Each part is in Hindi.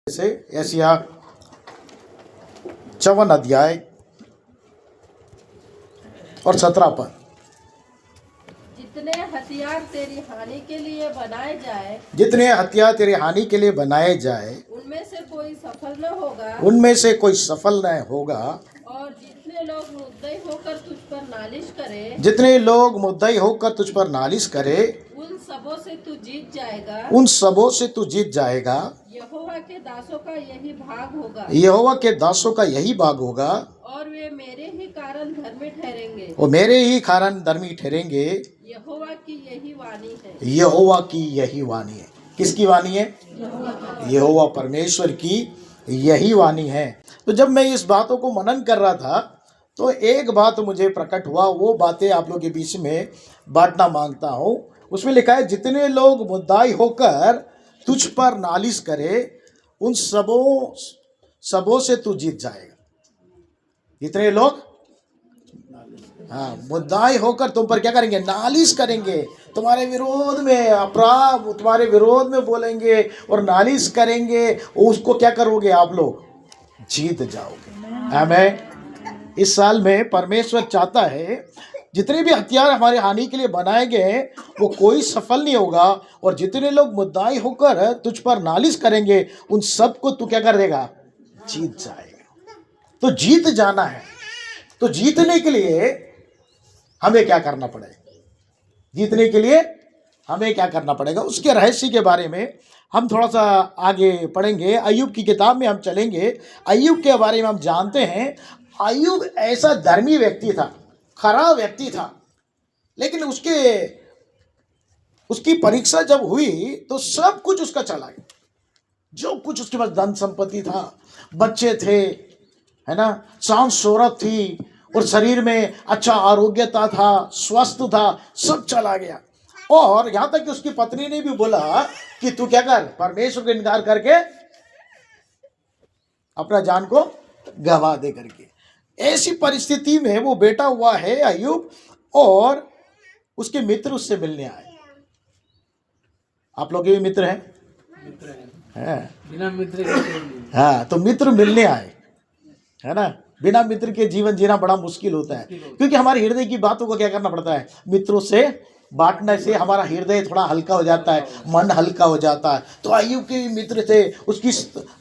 से एशिया 54 अध्याय और 17 पद। जितने हथियार तेरी हानि के लिए बनाए जाए, जितने हथियार तेरी हानि के लिए बनाए जाए उनमें से कोई सफल न होगा। उनमें से कोई सफल न होगा। और जितने लोग मुद्दई होकर तुझ पर नालिश करे, जितने लोग मुद्दई होकर तुझ पर नालिश करे, उन सबों से तू जीत जाएगा। उन सबों से तू जीत जाएगा। यहोवा के दासों का यही भाग होगा, यहोवा के दासों का यही भाग होगा, और वे मेरे ही कारण धर्मी ठहरेंगे। वो मेरे ही कारण धर्मी ठहरेंगे। यहोवा की यही वाणी है। यहोवा की यही वाणी है। किसकी वाणी है? यहोवा परमेश्वर की यही वाणी है। तो जब मैं इस बातों को मनन कर रहा था तो एक बात मुझे प्रकट हुआ, वो बातें आप लोगों के बीच में बांटना मांगता हूँ। उसमें लिखा है, जितने लोग मुद्दाई होकर तुझ पर नालिश करे, उन सबों से तू जीत जाएगा। जितने लोग मुद्दाई होकर तुम पर क्या करेंगे? नालिश करेंगे, तुम्हारे विरोध में अपराध, तुम्हारे विरोध में बोलेंगे और नालिश करेंगे, उसको क्या करोगे? आप लोग जीत जाओगे। आमीन। इस साल में परमेश्वर चाहता है जितने भी हथियार हमारे हानि के लिए बनाए गए हैं वो कोई सफल नहीं होगा, और जितने लोग मुद्दाई होकर तुझ पर नालिश करेंगे उन सबको तू क्या कर देगा? जीत जाएगा। तो जीत जाना है। तो जीतने के लिए हमें क्या करना पड़ेगा? जीतने के लिए हमें क्या करना पड़ेगा, उसके रहस्य के बारे में हम थोड़ा सा आगे पढ़ेंगे। अय्यूब की किताब में हम चलेंगे। अय्यूब के बारे में हम जानते हैं, अय्यूब ऐसा धर्मी व्यक्ति था, खरा व्यक्ति था, लेकिन उसकी परीक्षा जब हुई तो सब कुछ उसका चला गया। जो कुछ उसके पास धन संपत्ति था, बच्चे थे, है ना, शान शोहरत थी, और शरीर में अच्छा आरोग्यता था, स्वस्थ था, सब चला गया। और यहां तक कि उसकी पत्नी ने भी बोला कि तू क्या कर, परमेश्वर को इनकार करके अपना जान को गवा दे करके। ऐसी परिस्थिति में वो बेटा हुआ है अय्यूब, और उसके मित्र उससे मिलने आए। आप लोग भी मित्र हैं? बिना मित्र के हाँ, तो मित्र मिलने आए, है ना। बिना मित्र के जीवन जीना बड़ा मुश्किल होता है, क्योंकि हमारे हृदय की बातों को क्या करना पड़ता है? मित्रों से बांटने से हमारा हृदय थोड़ा हल्का हो जाता है, मन हल्का हो जाता है। तो अय्यूब के मित्र थे, उसकी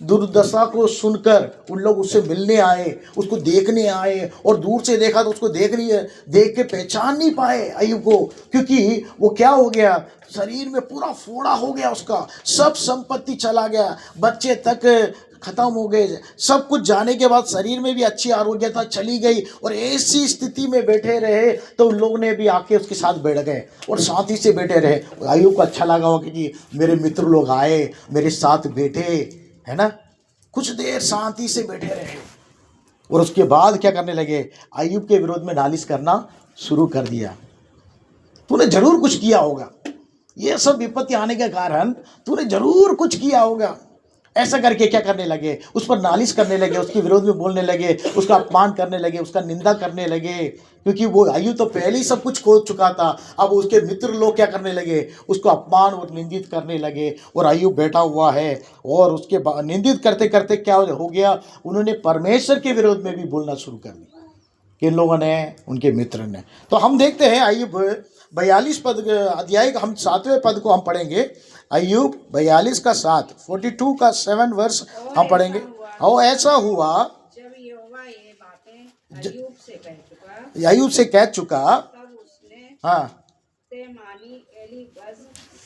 दुर्दशा को सुनकर उन लोग उससे मिलने आए, उसको देखने आए, और दूर से देखा तो उसको देख के पहचान नहीं पाए अय्यूब को, क्योंकि वो क्या हो गया? शरीर में पूरा फोड़ा हो गया, उसका सब संपत्ति चला गया, बच्चे तक खत्म हो गए, सब कुछ जाने के बाद शरीर में भी अच्छी आरोग्यता चली गई, और ऐसी स्थिति में बैठे रहे तो उन लोगों ने भी आके उसके साथ बैठ गए और साथी से बैठे रहे। अय्यूब को अच्छा लगा हो कि मेरे मित्र लोग आए, मेरे साथ बैठे, है ना, कुछ देर शांति से बैठे रहे, और उसके बाद क्या करने लगे? अय्यूब के विरोध में नालिश करना शुरू कर दिया। तूने जरूर कुछ किया होगा, ये सब विपत्ति आने के कारण तूने जरूर कुछ किया होगा। ऐसा करके क्या करने लगे? उस पर नालिश करने लगे, उसके विरोध में बोलने लगे, उसका अपमान करने लगे, उसका निंदा करने लगे, क्योंकि वो अय्यूब तो पहले ही सब कुछ खो चुका था। अब उसके मित्र लोग क्या करने लगे? उसको अपमान और निंदित करने लगे, और अय्यूब बैठा हुआ है, और उसके निंदित करते करते क्या हो गया? उन्होंने परमेश्वर के विरोध में भी बोलना शुरू कर दिया, किन लोगों ने? उनके मित्र ने। तो हम देखते हैं अय्यूब 42 पद अध्याय का हम 7वें पद को हम पढ़ेंगे। अय्यूब 42 का 7, 42 का 7 वर्ष हम पढ़ेंगे। और ऐसा हुआ जब यहोवा ये बातें अय्यूब से कह चुका, तब उसने हाँ, तेमानी एलीफज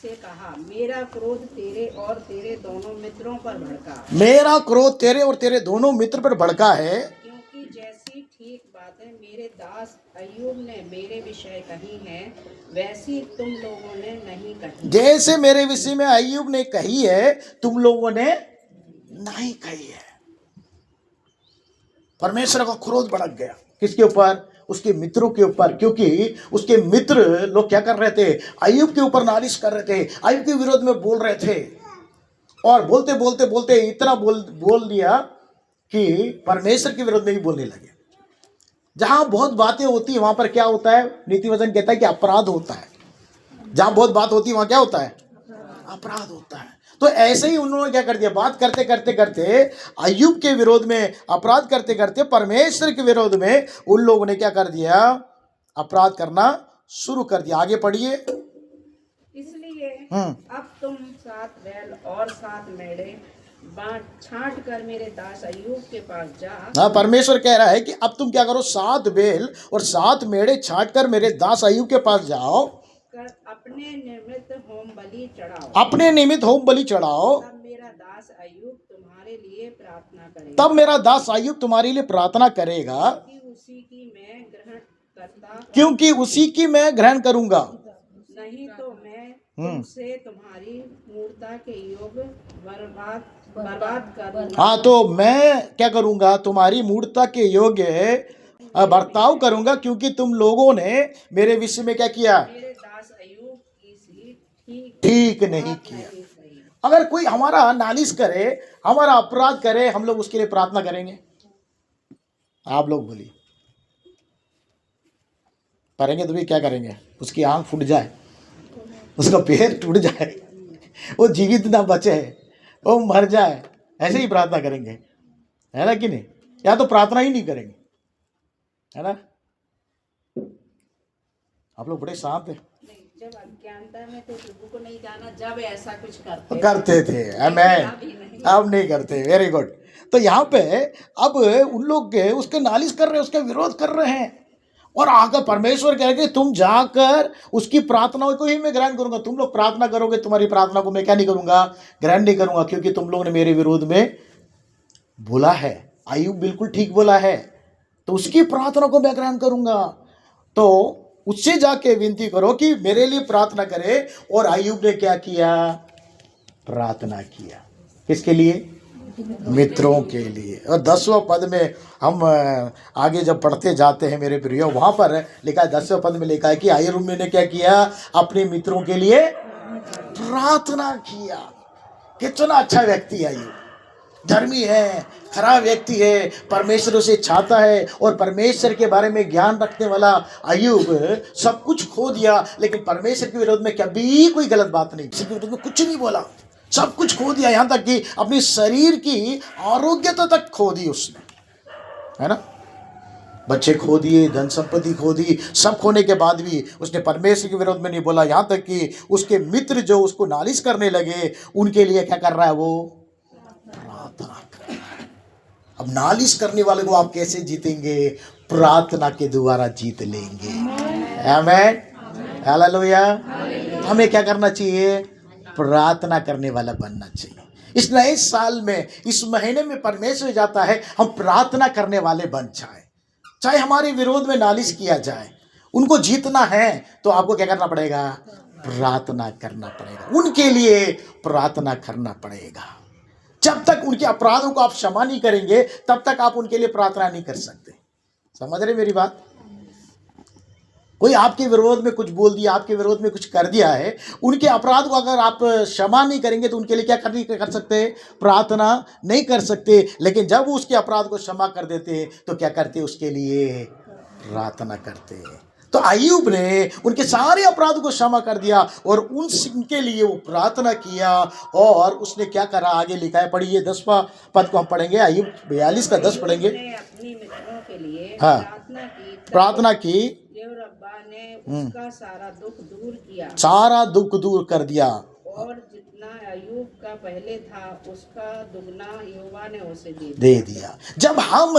से कहा, मेरा क्रोध तेरे और तेरे दोनों मित्रों पर भड़का। मेरा क्रोध तेरे और तेरे दोनों मित्र पर भड़का है, क्योंकि जैसी ठीक बातें मेरे दास अय्यूब ने मेरे विषय कही हैं, वैसी तुम लोगों ने नहीं कही। जैसे मेरे विषय में अय्यूब ने कही है, तुम लोगों ने नहीं कही है। परमेश्वर का क्रोध भड़क गया। किसके ऊपर? उसके मित्रों के ऊपर, क्योंकि उसके मित्र लोग क्या कर रहे थे? अय्यूब के ऊपर नालिश कर रहे थे, अय्यूब के विरोध में बोल रहे थे, और बोलते बोलते बोलते इतना बोल दिया कि परमेश्वर के विरोध में भी बोलने लगे। जहां बहुत बातें होती है वहां पर क्या होता है? नीति वचन कहता है कि अपराध होता है। जहां बहुत बात होती है वहां क्या होता है? अपराध होता है। तो ऐसे ही उन्होंने क्या कर दिया, बात करते करते करते अय्यूब के विरोध में, अपराध करते करते परमेश्वर के विरोध में उन लोगों ने क्या कर दिया, अपराध करना शुरू कर दिया। आगे पढ़िए। इसलिए अब तुम 7 बैल और 7 मेढ़े बांट छांट कर मेरे दास अय्यूब के पास जा। हाँ, परमेश्वर कह रहा है कि अब तुम क्या करो, 7 बैल और 7 मेढ़े छांट कर मेरे दास अय्यूब के पास जाओ, कर अपने निमित्त होम बलि चढ़ाओ। अपने निमित्त होम बलि चढ़ाओ, तब मेरा दास अय्यूब तुम्हारे लिए प्रार्थना करेगा। तब मेरा दास अय्यूब तुम्हारे लिए प्रार्थना करेगा, क्योंकि उसी की मैं ग्रहण करूंगा। नहीं तो मैं तुमसे तुम्हारी मूर्ता के योग बर्बाद करूंगा। हाँ, तो मैं क्या करूंगा, तुम्हारी मूर्ता के योग्य बर्ताव करूंगा, क्योंकि तुम लोगों ने मेरे विषय में क्या किया, मेरे दास अय्यूब की सी ठीक नहीं किया। अगर कोई हमारा नालिश करे, हमारा अपराध करे, हम लोग उसके लिए प्रार्थना करेंगे? आप लोग बोलिए, करेंगे तो भी क्या करेंगे? उसकी आंख फूट जाए, उसका पैर टूट जाए, वो जीवित ना बचे, वो मर जाए, ऐसे ही प्रार्थना करेंगे, है ना कि नहीं? या तो प्रार्थना ही नहीं करेंगे, है ना? आप लोग बड़े शांत हैं। जब अज्ञानता में थे प्रभु को नहीं जाना, जब ऐसा कुछ करते थे, आमीन। अब नहीं करते, वेरी गुड। तो यहाँ पे अब उन लोग उसके नालिश कर रहे हैं, उसका विरोध कर रहे हैं, और आकर परमेश्वर कह रहे तुम जाकर उसकी प्रार्थनाओं को ही मैं ग्रहण करूंगा। तुम लोग प्रार्थना करोगे, तुम्हारी प्रार्थना को मैं क्या नहीं करूंगा, ग्रहण नहीं करूंगा, क्योंकि तुम लोगों ने मेरे विरोध में बोला है। अय्यूब बिल्कुल ठीक बोला है, तो उसकी प्रार्थना को मैं ग्रहण करूंगा। तो उससे जाके विनती करो कि मेरे लिए प्रार्थना करे। और अय्यूब ने क्या किया, प्रार्थना किया। किसके लिए? मित्रों के लिए। और 10वें पद में हम आगे जब पढ़ते जाते हैं मेरे प्रियो, वहां पर लिखा है, 10वें पद में लिखा है कि अय्यूब ने क्या किया, अपने मित्रों के लिए प्रार्थना किया। कितना अच्छा व्यक्ति है अय्यूब, धर्मी है, खराब व्यक्ति है, परमेश्वर उसे चाहता है, और परमेश्वर के बारे में ज्ञान रखने वाला अय्यूब सब कुछ खो दिया, लेकिन परमेश्वर के विरोध में कभी कोई गलत बात नहीं, किसी के विरोध में कुछ नहीं बोला, सब कुछ खो दिया, यहां तक कि अपनी शरीर की आरोग्यता तक खो दी उसने, है ना? बच्चे खो दिए, धन संपत्ति खो दी, सब खोने के बाद भी उसने परमेश्वर के विरोध में नहीं बोला। यहां तक कि उसके मित्र जो उसको नालिश करने लगे, उनके लिए क्या कर रहा है, वो प्रार्थना कर रहा है। अब नालिश करने वाले को आप कैसे जीतेंगे? प्रार्थना के द्वारा जीत लेंगे। आमीन, हालेलुया। हमें क्या करना चाहिए? प्रार्थना करने वाला बनना चाहिए। इस नए साल में, इस महीने में परमेश्वर जाता है हम प्रार्थना करने वाले बन जाए। चाहे हमारे विरोध में नालिश किया जाए, उनको जीतना है तो आपको क्या करना पड़ेगा? प्रार्थना करना पड़ेगा, उनके लिए प्रार्थना करना पड़ेगा। जब तक उनके अपराधों को आप क्षमा नहीं करेंगे, तब तक आप उनके लिए प्रार्थना नहीं कर सकते। समझ रहे मेरी बात? कोई आपके विरोध में कुछ बोल दिया, आपके विरोध में कुछ कर दिया है, उनके अपराध को अगर आप क्षमा नहीं करेंगे तो उनके लिए क्या कर सकते? प्रार्थना नहीं कर सकते। लेकिन जब वो उसके अपराध को क्षमा कर देते तो क्या करते? उसके लिए प्रार्थना करते। तो अय्यूब ने उनके सारे अपराधों को क्षमा कर दिया और उनके लिए वो प्रार्थना किया। और उसने क्या करा, आगे लिखा है, पढ़िए 10वां पद को हम पढ़ेंगे, अय्यूब 42 का 10 पढ़ेंगे। अपनी मित्रों के लिए हाँ, प्रार्थना की, उसका सारा दुख दूर किया, सारा दुख दूर कर दिया, और जितना अय्यूब का पहले था उसका दुगना यहोवा ने उसे दे दिया। जब हम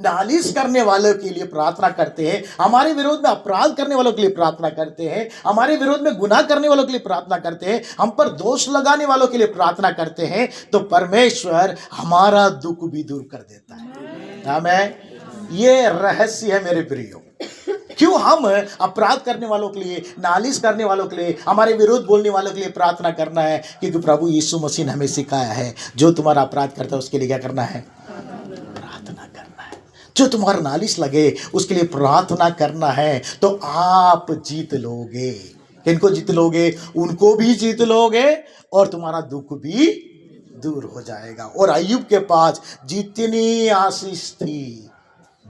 नालिश करने वालों के लिए प्रार्थना करते हैं, हमारे विरोध में अपराध करने वालों के लिए प्रार्थना करते हैं, हमारे विरोध में गुनाह करने वालों के लिए प्रार्थना करते हैं, हम पर दोष लगाने वालों के लिए प्रार्थना करते हैं, तो परमेश्वर हमारा दुख भी दूर कर देता है। आमीन। ये रहस्य है मेरे प्रियो। क्यों हम अपराध करने वालों के लिए, नालिश करने वालों के लिए, हमारे विरोध बोलने वालों के लिए प्रार्थना करना है? क्योंकि प्रभु यीशु मसीह ने हमें सिखाया है, जो तुम्हारा अपराध करता है उसके लिए क्या करना है? प्रार्थना करना है। जो तुम्हारा नालिश लगे उसके लिए प्रार्थना करना है, तो आप जीत लोगे। किनको जीत लोगे? उनको भी जीत लोगे और तुम्हारा दुख भी दूर हो जाएगा। और अय्यूब के पास जितनी आशीष थी,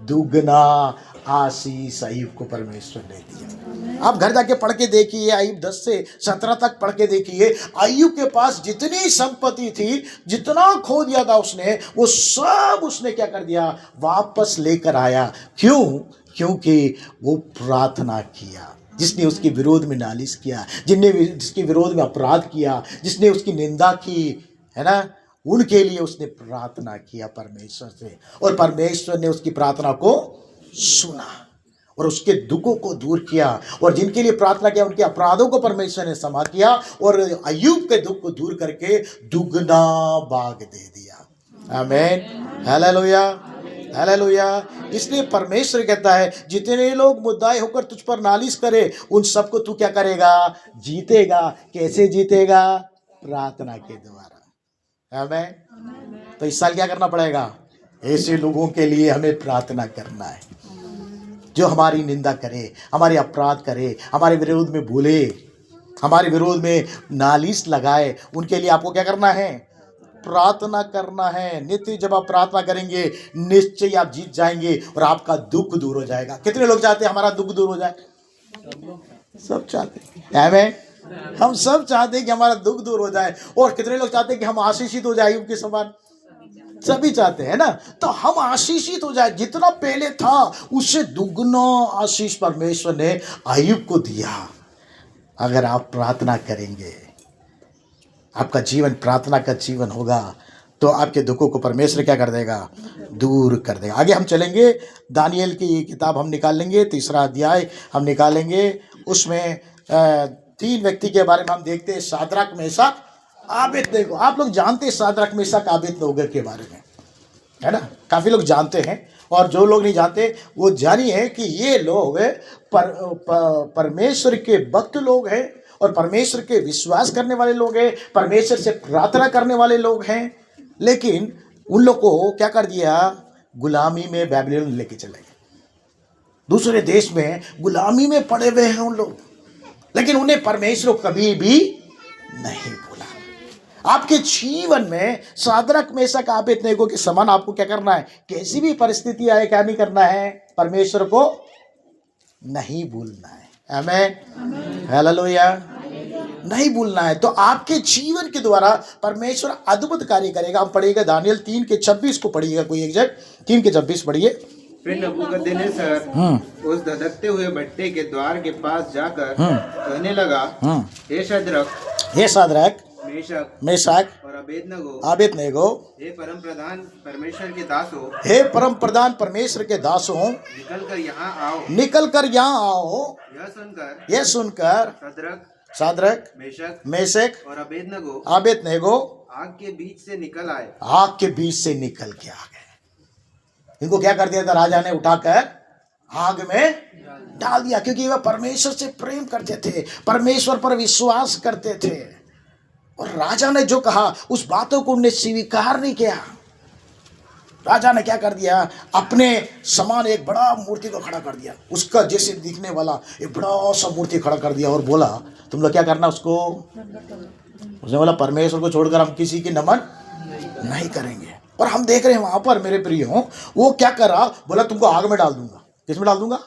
दुगना आशीष अय्यूब को परमेश्वर ने दिया। आप घर जाके पढ़ के देखिए, अय्यूब 10 से 17 तक पढ़ के देखिए। अय्यूब के पास जितनी संपत्ति थी, जितना खो दिया था उसने, वो सब उसने क्या कर दिया, वापस लेकर आया। क्यों? क्योंकि वो प्रार्थना किया। जिसने उसके विरोध में नालिश किया, जिसके विरोध में अपराध किया, जिसने उसकी निंदा की, है ना, उनके लिए उसने प्रार्थना किया परमेश्वर से, और परमेश्वर ने उसकी प्रार्थना को सुना और उसके दुखों को दूर किया। और जिनके लिए प्रार्थना किया उनके अपराधों को परमेश्वर ने क्षमा किया और अय्यूब के दुख को दूर करके दुगना भाग दे दिया। आमीन, हालेलुया, हालेलुया। इसलिए परमेश्वर कहता है, जितने लोग मुद्दाए होकर तुझ पर नालिश करे, उन सबको तू क्या करेगा, जीतेगा। कैसे जीतेगा? प्रार्थना के द्वारा। आमीन। तो इस साल क्या करना पड़ेगा? ऐसे लोगों के लिए हमें प्रार्थना करना है जो हमारी निंदा करे, हमारे अपराध करे, हमारे विरोध में बोले, हमारे विरोध में नालिश लगाए। उनके लिए आपको क्या करना है? प्रार्थना करना है। नित्य जब आप प्रार्थना करेंगे, निश्चय आप जीत जाएंगे और आपका दुख दूर हो जाएगा। कितने लोग चाहते हैं हमारा दुख दूर हो जाए? सब चाहते हैं। आमीन। हम सब चाहते हैं कि हमारा दुख दूर हो जाए। और कितने लोग चाहते हैं कि हम आशीषित हो जाए अय्यूब के समान? सभी चाहते हैं ना। तो हम आशीषित हो जाए, जितना पहले था उससे दुगना आशीष परमेश्वर ने अय्यूब को दिया। अगर आप प्रार्थना करेंगे, आपका जीवन प्रार्थना का जीवन होगा, तो आपके दुखों को परमेश्वर क्या कर देगा? दूर कर देगा। आगे हम चलेंगे, दानिएल की किताब हम निकाल लेंगे, 3रा अध्याय हम निकालेंगे। उसमें 3 व्यक्ति के बारे में हम देखते हैं, शाद्रक, मेशक, आबेदनेगो। आप लोग जानते हैं शाद्रक, मेशक, आबेदनेगो के बारे में, है ना? काफ़ी लोग जानते हैं, और जो लोग नहीं जानते वो जानिए कि ये लोग परमेश्वर के भक्त लोग हैं और परमेश्वर के विश्वास करने वाले लोग हैं, परमेश्वर से प्रार्थना करने वाले लोग हैं। लेकिन उन लोग को क्या कर दिया? गुलामी में बेबीलोन लेके चले गए। दूसरे देश में गुलामी में पड़े हुए हैं उन लोग, लेकिन उन्हें परमेश्वर कभी भी नहीं भूला। आपके जीवन में शाद्रक, मेशक, आबेदनेगो के समान आपको क्या करना है? कैसी भी परिस्थिति आए, क्या नहीं करना है? परमेश्वर को नहीं भूलना है। आमीन, हालेलुया। नहीं भूलना है। तो आपके जीवन के द्वारा परमेश्वर अद्भुत कार्य करेगा। हम पढ़िएगा दानिएल 3:26 को पढ़िएगा, कोई एक जगह 3:26 पढ़िए। फिर नबूकदनेस्सर उस धधकते हुए भट्टे के द्वार के पास जाकर कहने लगा, हे शाद्रक, मेशक और अबेदनेगो, हे परम प्रधान परमेश्वर के दासों, हे परम प्रधान परमेश्वर के दासों, निकल कर यहाँ आओ, निकल कर यहाँ आओ। यह सुनकर शाद्रक, मेशक और अबेदनेगो आग के बीच से निकल आए। आग के बीच से निकल के आ गए। इनको क्या कर दिया था? राजा ने उठाकर आग में डाल दिया, क्योंकि वह परमेश्वर से प्रेम करते थे, परमेश्वर पर विश्वास करते थे। और राजा ने जो कहा उस बातों को उन्हें स्वीकार नहीं किया। राजा ने क्या कर दिया? अपने समान एक बड़ा मूर्ति को खड़ा कर दिया, उसका जैसे दिखने वाला एक बड़ा सा मूर्ति खड़ा कर दिया, और बोला तुम लोग क्या करना उसको? उसने बोला परमेश्वर को छोड़कर हम किसी की नमन नहीं करेंगे। और हम देख रहे हैं वहां पर मेरे प्रियो, वो क्या कर रहा? बोला तुमको आग में डाल दूंगा। किसमें डाल दूंगा?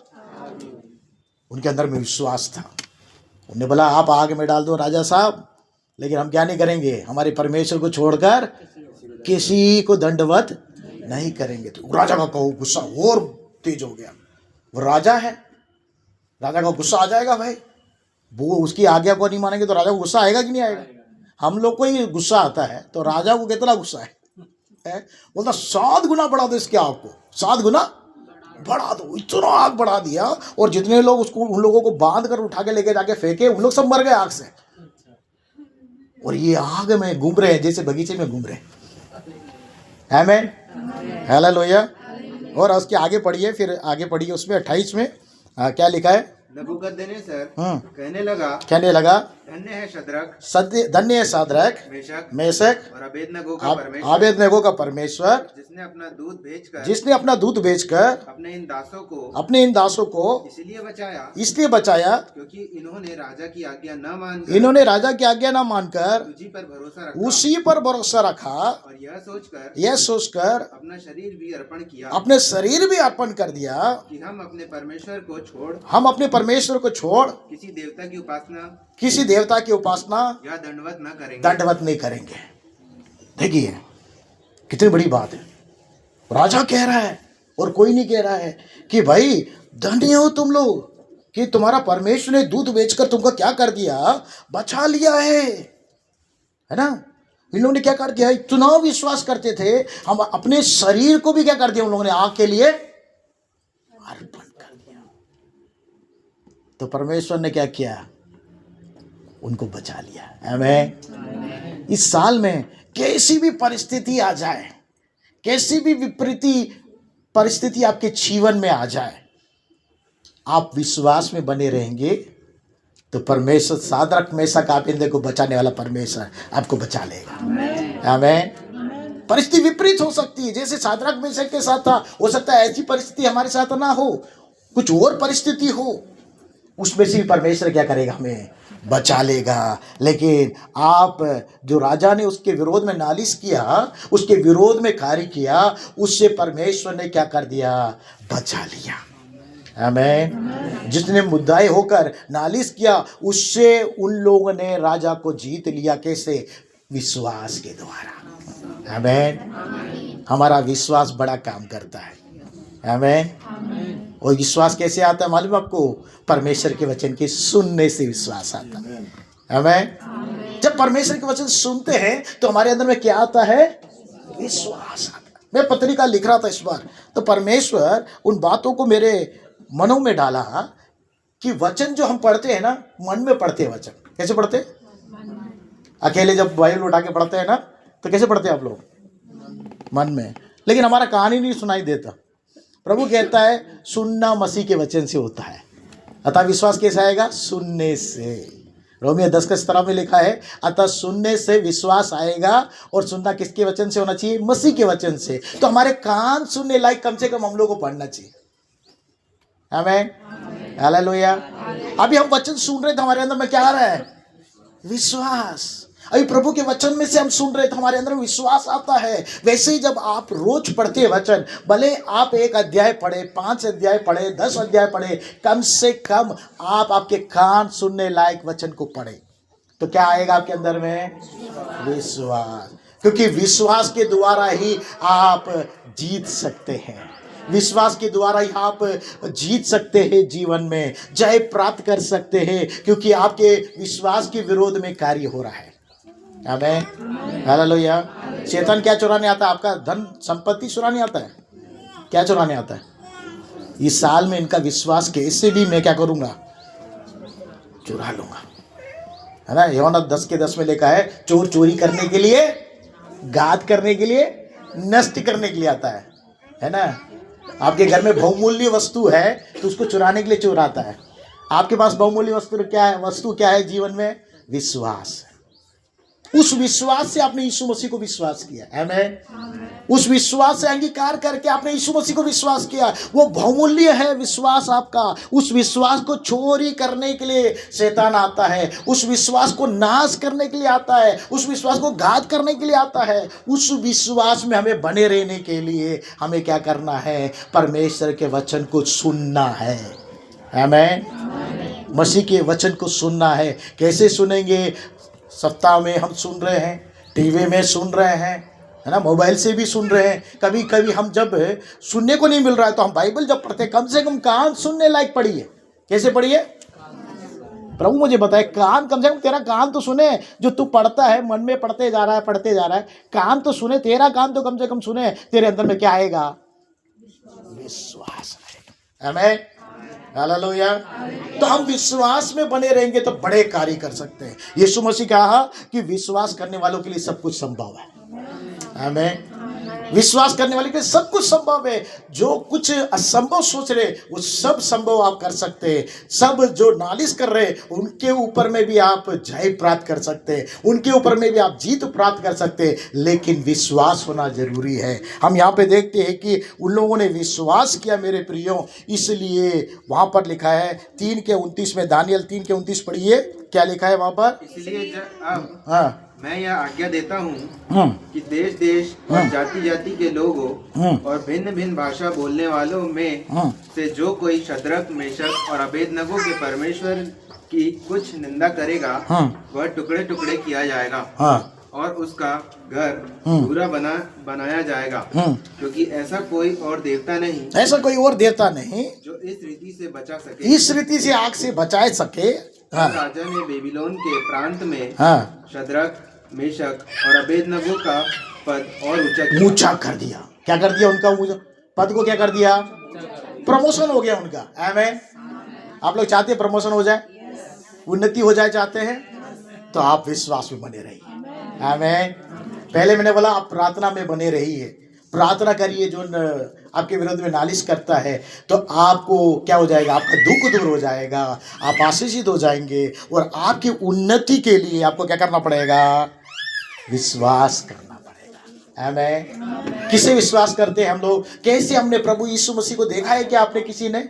उनके अंदर में विश्वास था। उन्होंने बोला आप आग में डाल दो राजा साहब, लेकिन हम क्या नहीं करेंगे? हमारे परमेश्वर को छोड़कर किसी को दंडवत नहीं करेंगे। तो राजा का गुस्सा और तेज हो गया। वो राजा है, राजा का गुस्सा आ जाएगा भाई। वो उसकी आज्ञा को नहीं मानेंगे तो राजा को गुस्सा आएगा कि नहीं आएगा? हम लोग को ही गुस्सा आता है, तो राजा को कितना गुस्सा है? बोलता 7 गुना बढ़ा दो इसके आग को, 7 गुना बढ़ा दो। इतना आग बढ़ा दिया, और जितने लोग उसको, उन लोगों को बांध कर उठा के लेके जाके फेंके, उन लोग सब मर गए आग से। और ये आग में घूम रहे हैं जैसे बगीचे में घूम रहे हैं। आमीन, हालेलुया। और उसके आगे पढ़िए, फिर आगे पढ़िए उसमें 28 में क्या लिखा है? नबूकदनेस्सर कहने लगा, धन्य है शद्रक, धन्य है सादरक, मेशक मेशक और अबेदनगो का परमेश्वर, आबेदनगो का परमेश्वर, जिसने अपना दूध बेचकर अपने इन दासों को इसलिए बचाया क्योंकि इन्होंने राजा की आज्ञा न मानकर उसी पर भरोसा रखा और यह सोचकर अपने शरीर भी अर्पण कर दिया कि हम अपने परमेश्वर को छोड़ किसी देवता की उपासना या दंडवत नहीं करेंगे। देखिए कितनी बड़ी बात है। राजा कह रहा है और कोई नहीं कह रहा है कि भाई धन्य हो तुम लोग कि तुम्हारा परमेश्वर ने दूध बेचकर तुमको क्या कर दिया, बचा लिया है ना। इन लोगों ने क्या कर दिया, चुनाव विश्वास करते थे, हम अपने शरीर को भी क्या कर दिया उन लोगों ने आग के लिए अर्पण कर दिया। तो परमेश्वर ने क्या किया, उनको बचा लिया। आमीन। इस साल में कैसी भी परिस्थिति आ जाए, कैसी भी विपरीत परिस्थिति आपके जीवन में आ जाए, आप विश्वास में बने रहेंगे तो परमेश्वर सादरक मेशक आबेदनगो को बचाने वाला परमेश्वर आपको बचा लेगा। आमीन। परिस्थिति विपरीत हो सकती है, जैसे सादरक मेशक के साथ था, हो सकता है ऐसी परिस्थिति हमारे साथ ना हो, कुछ और परिस्थिति हो, उसमें से भी परमेश्वर क्या करेगा, हमें बचा लेगा। लेकिन आप जो राजा ने उसके विरोध में नालिश किया, उसके विरोध में कार्य किया, उससे परमेश्वर ने क्या कर दिया, बचा लिया। आमीन। जिसने मुद्दाई होकर नालिश किया, उससे उन लोगों ने राजा को जीत लिया। कैसे, विश्वास के द्वारा। आमीन। हमारा विश्वास बड़ा काम करता है। आमीन। और विश्वास कैसे आता है मालूम आपको, परमेश्वर के वचन के सुनने से विश्वास आता है। आमीन। जब परमेश्वर के वचन सुनते हैं तो हमारे अंदर में क्या आता है, विश्वास आता है। मैं पत्रिका लिख रहा था इस बार, तो परमेश्वर उन बातों को मेरे मनों में डाला कि वचन जो हम पढ़ते हैं ना, मन में पढ़ते हैं वचन। कैसे पढ़ते हैं, अकेले जब बाइबल उठा के पढ़ते हैं ना, तो कैसे पढ़ते हैं आप लोग, मन में। लेकिन हमारा कहानी नहीं सुनाई देता। प्रभु कहता है सुनना मसीह के वचन से होता है, अतः विश्वास कैसे आएगा, सुनने से। रोमियो 10:17 में लिखा है, अतः सुनने से विश्वास आएगा। और सुनना किसके वचन से होना चाहिए, मसीह के वचन से। तो हमारे कान सुनने लायक कम से कम हम लोग को पढ़ना चाहिए। आमीन, हालेलुया। अभी हम वचन सुन रहे थे, हमारे अंदर में क्या आ रहा है, विश्वास। अभी प्रभु के वचन में से हम सुन रहे थे, हमारे अंदर विश्वास आता है। वैसे ही जब आप रोज पढ़ते हैं वचन, भले आप 1 अध्याय पढ़े, 5 अध्याय पढ़े, 10 अध्याय पढ़े, कम से कम आप आपके कान सुनने लायक वचन को पढ़े, तो क्या आएगा आपके अंदर में, विश्वास। क्योंकि विश्वास के द्वारा ही आप जीत सकते हैं। विश्वास के द्वारा ही आप जीत सकते हैं, जीवन में जय प्राप्त कर सकते हैं, क्योंकि आपके विश्वास के विरोध में कार्य हो रहा है। आमीन, हालेलुया। शैतान क्या चुराने आता है, आपका धन संपत्ति चुराने आता है। क्या चुराने आता है, इस साल में इनका विश्वास कैसे भी मैं क्या करूंगा, चुरा लूंगा, है ना। यूहन्ना 10:10 में लिखा है, चोर चोरी करने के लिए, घात करने के लिए, नष्ट करने के लिए आता है ना। आपके घर में बहुमूल्य वस्तु है तो उसको चुराने के लिए चोर आता है। आपके पास बहुमूल्य वस्तु क्या है जीवन में, विश्वास। उस विश्वास से आपने यीशु मसीह को विश्वास किया। आमीन। उस विश्वास से अंगीकार करके आपने यीशु मसीह को विश्वास किया। वो बहुमूल्य है विश्वास आपका। उस विश्वास को चोरी करने के लिए शैतान आता है, उस विश्वास को नाश करने के लिए आता है, उस विश्वास को घात करने के लिए आता है। उस विश्वास में हमें बने रहने के लिए हमें क्या करना है, परमेश्वर के वचन को सुनना है। आमीन। मसीह के वचन को सुनना है। कैसे सुनेंगे, सप्ताह में हम सुन रहे हैं, टीवी में सुन रहे हैं, है ना, मोबाइल से भी सुन रहे हैं। कभी कभी हम जब सुनने को नहीं मिल रहा है तो हम बाइबल जब पढ़ते, कम से कम कान सुनने लायक पढ़िए। कैसे पढ़िए, प्रभु मुझे बताए, कान कम से कम, तेरा कान तो सुने। जो तू पढ़ता है, मन में पढ़ते जा रहा है, कान तो सुने, तेरा कान तो कम से कम सुने। तेरे अंदर में क्या आएगा, विश्वास आएगा। आमीन, हालेलुया। तो हम विश्वास में बने रहेंगे तो बड़े कार्य कर सकते हैं। यीशु मसीह कहा कि विश्वास करने वालों के लिए सब कुछ संभव है। आमीन। विश्वास करने वाले के सब कुछ संभव है। जो कुछ असंभव सोच रहे वो सब संभव आप कर सकते हैं। सब जो नालिश कर रहे उनके ऊपर में भी आप जय प्राप्त कर सकते हैं, उनके ऊपर में भी आप जीत प्राप्त कर सकते हैं, लेकिन विश्वास होना जरूरी है। हम यहाँ पे देखते हैं कि उन लोगों ने विश्वास किया मेरे प्रियो, इसलिए वहाँ पर लिखा है 3:29 में, दानियल 3:29 पढ़िए, क्या लिखा है वहाँ पर? इसलिए अब हाँ मैं यह आज्ञा देता हूँ कि देश देश और जाति जाति के लोगों और भिन्न भिन्न भाषा बोलने वालों में से जो कोई शद्रक, मेशक और अबेदनगो के परमेश्वर की कुछ निंदा करेगा वह टुकड़े टुकड़े किया जाएगा और उसका घर पूरा बनाया जाएगा, क्योंकि ऐसा कोई और देवता नहीं, ऐसा कोई और देवता नहीं जो इस रीति से बचा सके, इस रीति से आग से बचा सके। राजा ने बेबीलोन के प्रांत में शद्रक, मेशक और अबेदनगो का पद और ऊंचा कर दिया। क्या कर दिया? उनका पद को क्या कर दिया? प्रमोशन हो गया उनका। आमीन। आप लोग चाहते हैं प्रमोशन हो जाए, उन्नति हो जाए चाहते हैं, तो आप विश्वास में बने रहिए। आमीन। पहले मैंने बोला आप प्रार्थना में बने रहिए, प्रार्थना करिए। जो आपके विरोध में नालिश करता है तो आपको क्या हो जाएगा? आपका दुख दूर हो जाएगा, आप आशीषित हो जाएंगे, और आपकी उन्नति के लिए आपको क्या करना पड़ेगा? विश्वास करना पड़ेगा। आमीन। किसे विश्वास करते हैं हम लोग? कैसे हमने प्रभु यीशु मसीह को देखा है? क्या आपने किसी ने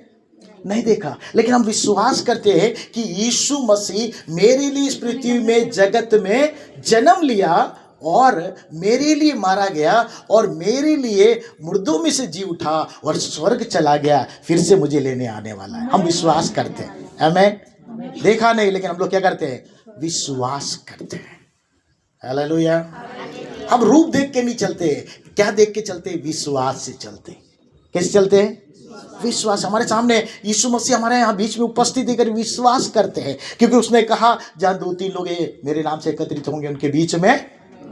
नहीं देखा, लेकिन हम विश्वास करते हैं कि यीशु मसीह मेरे लिए इस पृथ्वी में, जगत में जन्म लिया और मेरे लिए मारा गया और मेरे लिए मुर्दों में से जी उठा और स्वर्ग चला गया, फिर से मुझे लेने आने वाला है। हम विश्वास करते हैं। आमीन। देखा नहीं, लेकिन हम लोग क्या करते हैं? विश्वास करते हैं। हालेलुया। हम रूप देख के नहीं चलते, क्या देख के चलते? विश्वास से चलते। कैसे चलते हैं? विश्वास। हमारे सामने यीशु मसीह हमारे यहाँ बीच में उपस्थित देकर विश्वास करते हैं, क्योंकि उसने कहा जहाँ 2-3 लोग मेरे नाम से एकत्रित होंगे उनके बीच में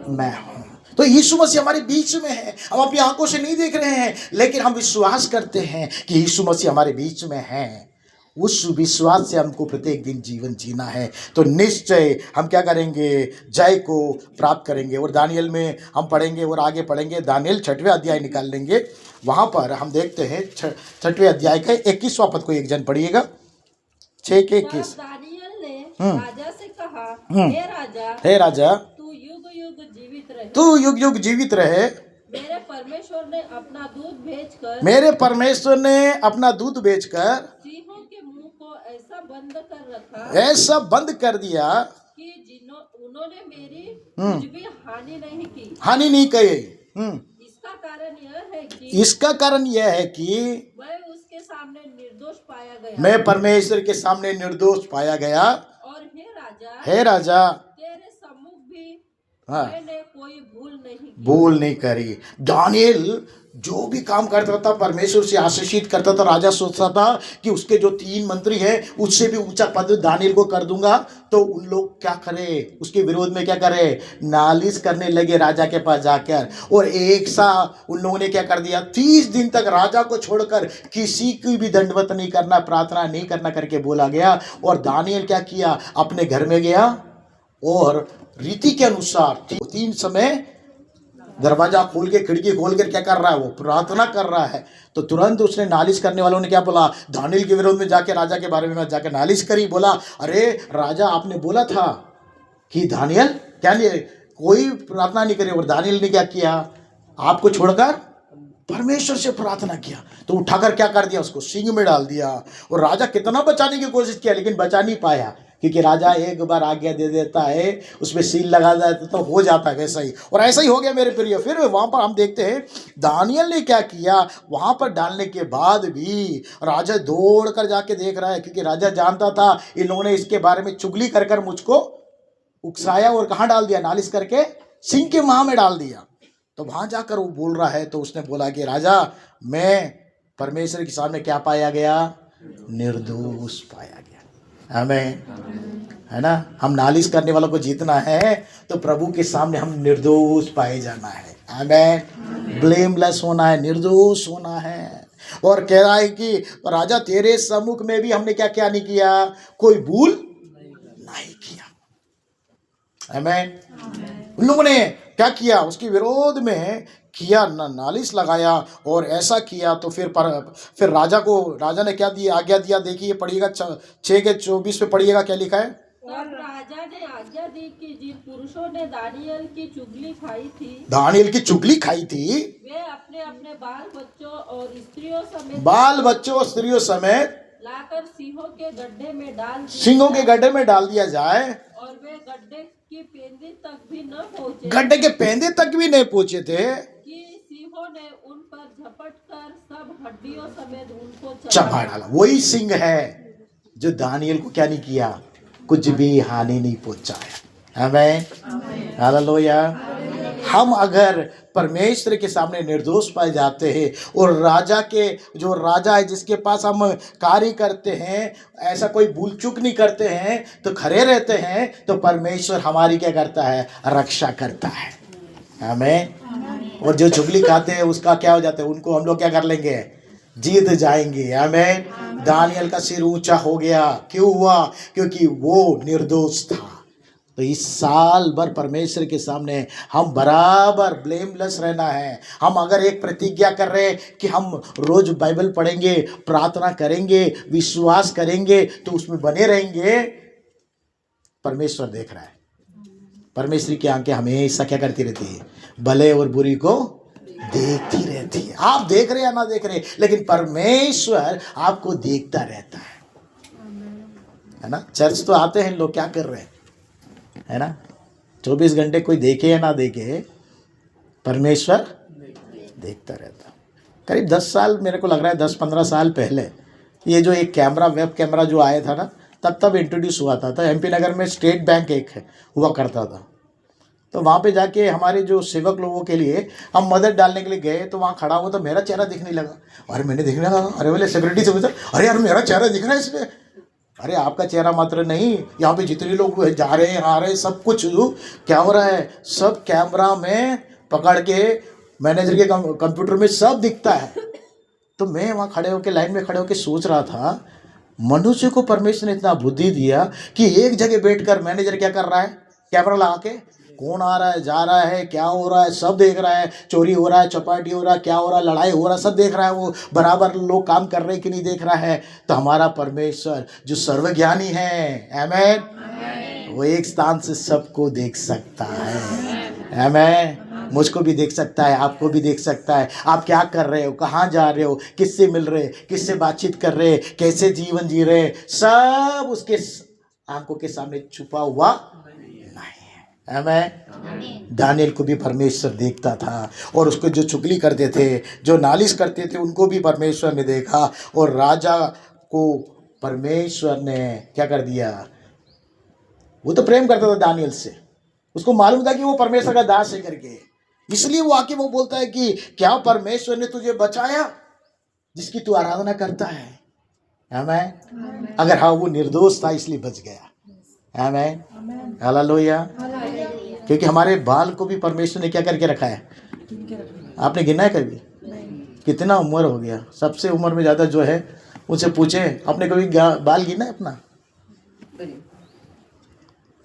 मैं हूँ। तो यीशु मसीह हमारे बीच में है। हम अपनी आंखों से नहीं देख रहे हैं, लेकिन हम विश्वास करते हैं कि यीशु मसीह हमारे बीच में है। उस विश्वास से हमको प्रत्येक दिन जीवन जीना है, तो निश्चय हम क्या करेंगे? जय को प्राप्त करेंगे। और दानियल में हम पढ़ेंगे और आगे पढ़ेंगे। दानियल 6वें अध्याय निकाल लेंगे, वहाँ पर हम देखते हैं 6वें अध्याय का 21वां पद को एक जन पढ़िएगा। 6:21। दानियल ने राजा से कहा, हे राजा, तू युग युग जीवित रहे। तू युग युग जीवित रहे। मेरे परमेश्वर ने अपना दूध भेजकर, मेरे परमेश्वर ने अपना दूध भेजकर सिंहों के मुंह को ऐसा बंद कर रखा, ऐसा बंद कर दिया कि उन्होंने मेरी कुछ भी हानि नहीं की। हानि नहीं कही। इसका कारण यह है कि मैं उसके सामने निर्दोष पाया गया। मैं परमेश्वर के सामने निर्दोष पाया गया। और हे राजा, तेरे सम्मुख भी मैंने कोई भूल नहीं करी। दानियल जो भी काम करता था परमेश्वर से आशीषित करता था। राजा सोचता था कि उसके जो 3 मंत्री हैं उससे भी ऊंचा पद दानियल को कर दूंगा, तो उन लोग क्या करे? उसके विरोध में क्या करे? नालिश करने लगे राजा के पास जाकर। और एक सा उन लोगों ने क्या कर दिया? 30 दिन तक राजा को छोड़कर किसी की भी दंडवत नहीं करना, प्रार्थना नहीं करना करके बोला गया। और दानियल क्या किया? अपने घर में गया और रीति के अनुसार 3 समय दरवाजा खोल के, खिड़की खोल कर क्या कर रहा है? वो प्रार्थना कर रहा है। तो तुरंत उसने नालिश करने वालों ने क्या बोला? दानियल के विरोध में जाके राजा के बारे में जाके नालिश करी। बोला, अरे राजा, आपने बोला था कि दानियल क्या नहीं, कोई प्रार्थना नहीं करे। और दानियल ने क्या किया? आपको छोड़कर परमेश्वर से प्रार्थना किया। तो उठाकर क्या कर दिया? उसको सिंह में डाल दिया। और राजा कितना बचाने की कोशिश किया, लेकिन बचा नहीं पाया, क्योंकि राजा एक बार आज्ञा दे देता है, उसमें सील लगा देता तो हो जाता है वैसा ही। और ऐसा ही हो गया मेरे प्रिय। फिर वहाँ पर हम देखते हैं दानियल ने क्या किया। वहाँ पर डालने के बाद भी राजा दौड़ कर जाके देख रहा है, क्योंकि राजा जानता था इन लोगों ने इसके बारे में चुगली कर कर मुझको उकसाया और कहाँ डाल दिया? नालिश करके सिंह के मुँह में डाल दिया। तो वहाँ जाकर वो बोल रहा है, तो उसने बोला कि राजा, मैं परमेश्वर के सामने क्या पाया गया? निर्दोष पाया गया। हमें है ना, हम नालिश करने वालों को जीतना है तो प्रभु के सामने हम निर्दोष पाए जाना है। हमें ब्लेमलेस होना है, निर्दोष होना है। और कह रहा है कि राजा, तेरे सम्मुख में भी हमने क्या क्या नहीं किया? कोई भूल नहीं किया। हमें उन लोगों ने क्या किया? उसके विरोध में किया, नालिश लगाया और ऐसा किया तो फिर राजा ने क्या दिया, आज्ञा दिया। देखिए पढ़िएगा 6:24 पे पढ़िएगा क्या लिखा है। तब राजा ने आज्ञा दी कि जिन पुरुषों ने दानियल की चुगली खाई थी, दानियल की चुगली खाई थी, वे अपने अपने बाल बच्चों और स्त्रियों समेत लाकर सिंहों के गड्ढे में डाल दिया जाए। और वे गड्ढे की पेंदी तक भी न पहुँचे, गड्ढे के पेंदे तक भी नहीं पहुंचे थे कि सिंहों ने उन पर झपट कर सब हड्डियों समेत उनको चबा डाला। वही सिंह है जो दानियल को क्या नहीं किया, कुछ भी हानि नहीं पहुंचाया। आमीन, हालेलुया। हम अगर परमेश्वर के सामने निर्दोष पाए जाते हैं और जो राजा है जिसके पास हम कार्य करते हैं, ऐसा कोई भूल चूक नहीं करते हैं, तो खड़े रहते हैं, तो परमेश्वर हमारी क्या करता है, रक्षा करता है। आमीन। और जो चुगली खाते हैं उसका क्या हो जाता है, उनको हम लोग क्या कर लेंगे, जीत जाएंगे। आमीन। दानियल का सिर ऊंचा हो गया, क्यों हुआ, क्योंकि वो निर्दोष था। तो इस साल भर परमेश्वर के सामने हम बराबर ब्लेमलेस रहना है। हम अगर एक प्रतिज्ञा कर रहे हैं कि हम रोज बाइबल पढ़ेंगे, प्रार्थना करेंगे, विश्वास करेंगे, तो उसमें बने रहेंगे, परमेश्वर देख रहा है। परमेश्वर की आंखें हमेशा क्या करती रहती है, भले और बुरी को देखती रहती है। आप देख रहे या ना देख रहे, लेकिन परमेश्वर आपको देखता रहता है ना। चर्च तो आते हैं लोग, क्या कर रहे हैं, है ना। 24 घंटे कोई देखे या ना देखे, परमेश्वर देखता रहता। करीब 10 साल, मेरे को लग रहा है 10-15 साल पहले, ये जो एक कैमरा, वेब कैमरा जो आया था ना, तब इंट्रोड्यूस हुआ था। तो एमपी नगर में स्टेट बैंक एक हुआ करता था। तो वहाँ पे जाके हमारे जो सेवक लोगों के लिए हम मदद डालने के लिए गए, तो वहाँ खड़ा हुआ तो मेरा चेहरा दिखने लगा। अरे मैंने देखने लगा, अरे बोले सिक्योरिटी से पूछा, अरे यार मेरा चेहरा दिख रहा है इसमें। अरे आपका चेहरा मात्र नहीं, यहाँ पे जितने लोग जा रहे हैं, आ रहे हैं, सब कुछ क्या हो रहा है, सब कैमरा में पकड़ के मैनेजर के कंप्यूटर में सब दिखता है। तो मैं वहाँ खड़े होकर, लाइन में खड़े होकर सोच रहा था, मनुष्य को परमेश्वर ने इतना बुद्धि दिया कि एक जगह बैठकर मैनेजर क्या कर रहा है, कैमरा लगा के कौन आ रहा है, जा रहा है, क्या हो रहा है, सब देख रहा है। चोरी हो रहा है, चपाटी हो रहा है, क्या हो रहा है, लड़ाई हो रहा है, सब देख रहा है। वो बराबर लोग काम कर रहे हैं कि नहीं देख रहा है। तो हमारा परमेश्वर जो सर्वज्ञानी है, आमीन, वो एक स्थान से सबको देख सकता है। आमीन। मुझको भी देख सकता है, आपको भी देख सकता है। आप क्या कर रहे हो, कहाँ जा रहे हो, किससे मिल रहे, किससे बातचीत कर रहे, कैसे जीवन जी रहे, सब उसके आंखों के सामने छुपा हुआ आमीन। दानियल को भी परमेश्वर देखता था, और उसको जो चुगली करते थे, जो नालिश करते थे, उनको भी परमेश्वर ने देखा। और राजा को परमेश्वर ने क्या कर दिया, वो तो प्रेम करता था दानियल से, उसको मालूम था कि वो परमेश्वर का दास है करके, इसलिए वो आके वो बोलता है कि क्या परमेश्वर ने तुझे बचाया जिसकी तू आराधना करता है। आमीन। अगर हाँ, वो निर्दोष था इसलिए बच गया। आमीन, हालेलुया। क्योंकि हमारे बाल को भी परमेश्वर ने क्या करके रखा है, आपने गिना है कभी, कितना उम्र हो गया, सबसे उम्र में ज़्यादा जो है उनसे पूछे, आपने कभी बाल गिना है अपना,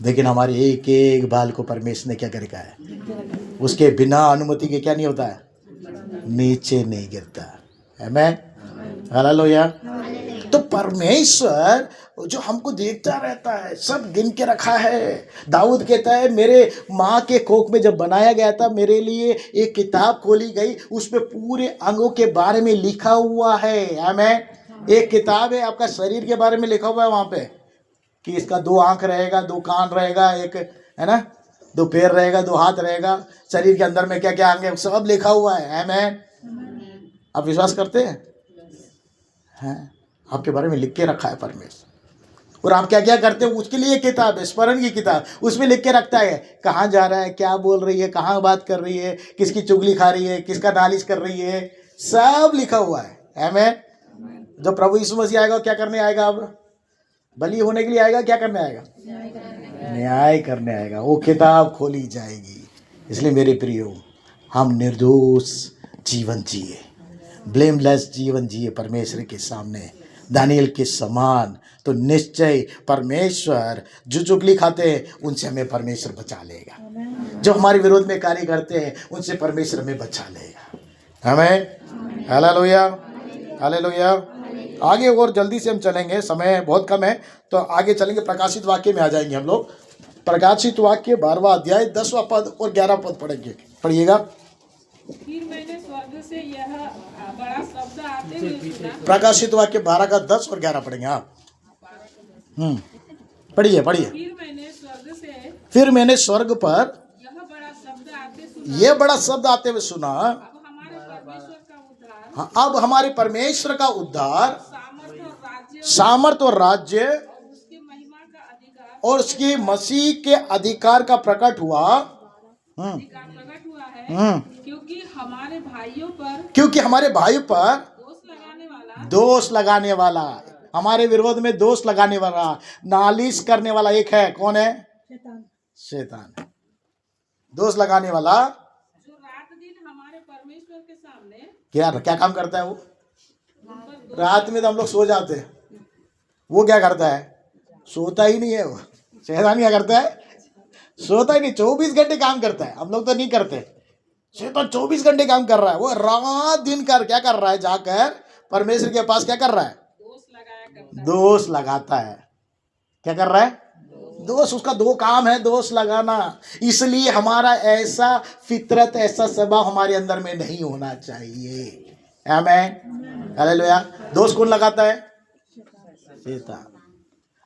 लेकिन हमारे एक एक बाल को परमेश्वर ने क्या कर रखा है, उसके बिना अनुमति के क्या नहीं होता है, नीचे नहीं गिरता। आमीन, हालेलुया। तो परमेश्वर जो हमको देखता रहता है, सब गिन के रखा है। दाऊद कहता है, मेरे माँ के कोख में जब बनाया गया था, मेरे लिए एक किताब खोली गई, उस पे पूरे अंगों के बारे में लिखा हुआ है। आमीन। एक किताब है, आपका शरीर के बारे में लिखा हुआ है वहाँ पे, कि इसका 2 आंख रहेगा, 2 कान रहेगा, एक है ना, 2 पैर रहेगा, 2 हाथ रहेगा, शरीर के अंदर में क्या क्या अंग है, सब लिखा हुआ है। आमीन। आप विश्वास करते हैं? आपके बारे में लिख के रखा है परमेश्वर, और आप क्या क्या करते हो उसके लिए किताब है, स्मरण की किताब, उसमें लिख के रखता है, कहाँ जा रहा है, क्या बोल रही है, कहाँ बात कर रही है, किसकी चुगली खा रही है, किसका नालिश कर रही है, सब लिखा हुआ है। आमीन। जब प्रभु यीशु मसीह आएगा, क्या करने आएगा, अब बलि होने के लिए आएगा, क्या करने आएगा, न्याय करने आएगा, वो किताब खोली जाएगी। इसलिए मेरे प्रियो, हम निर्दोष जीवन जिए, ब्लेमलेस जीवन जिए परमेश्वर के सामने, दानियल के समान, तो निश्चय परमेश्वर जो चुगली खाते हैं उनसे हमें परमेश्वर बचा लेगा। जो हमारे विरोध में कार्य करते हैं उनसे परमेश्वर हमें बचा लेगा। आमीन, हालेलुया, हालेलुया। आगे और जल्दी से हम चलेंगे, समय बहुत कम है, तो आगे चलेंगे। प्रकाशित वाक्य में आ जाएंगे हम लोग। प्रकाशित वाक्य 12वां अध्याय 10वां पद और 11वां पद पढ़ेंगे। पढ़िएगा। फिर मैंने स्वर्ग से यह बड़ा शब्द आते हुए सुना। प्रकाशित वाक्य 12 का 10 और 11 पढ़ेंगे आप। पढ़िए पढ़िए। फिर मैंने स्वर्ग पर यह बड़ा शब्द आते हुए सुना। हाँ, अब हमारे परमेश्वर का उद्धार, सामर्थ और राज्य और उसकी मसीह के अधिकार का प्रकट हुआ। क्योंकि हमारे भाइयों पर दोष लगाने वाला, हमारे विरोध में दोष लगाने वाला, नालिश करने वाला एक है। कौन है? शैतान। दोष लगाने वाला जो रात दिन हमारे परमेश्वर के सामने क्या काम करता है? वो रात में तो हम लोग सो जाते हैं, वो क्या करता है? सोता ही नहीं है। वो शैतान क्या करता है? सोता ही नहीं, 24 घंटे काम करता है। हम लोग तो नहीं करते। शैतान 24 घंटे काम कर रहा है। वो रात दिन क्या कर रहा है? जाकर परमेश्वर के पास क्या कर रहा है? दोष लगाता है। क्या कर रहा है? दोष। उसका दो काम है, दोष लगाना। इसलिए हमारा ऐसा फितरत, ऐसा स्वभाव हमारे अंदर में नहीं होना चाहिए। आमीन, हालेलुया। दोष कौन लगाता है? शैतान।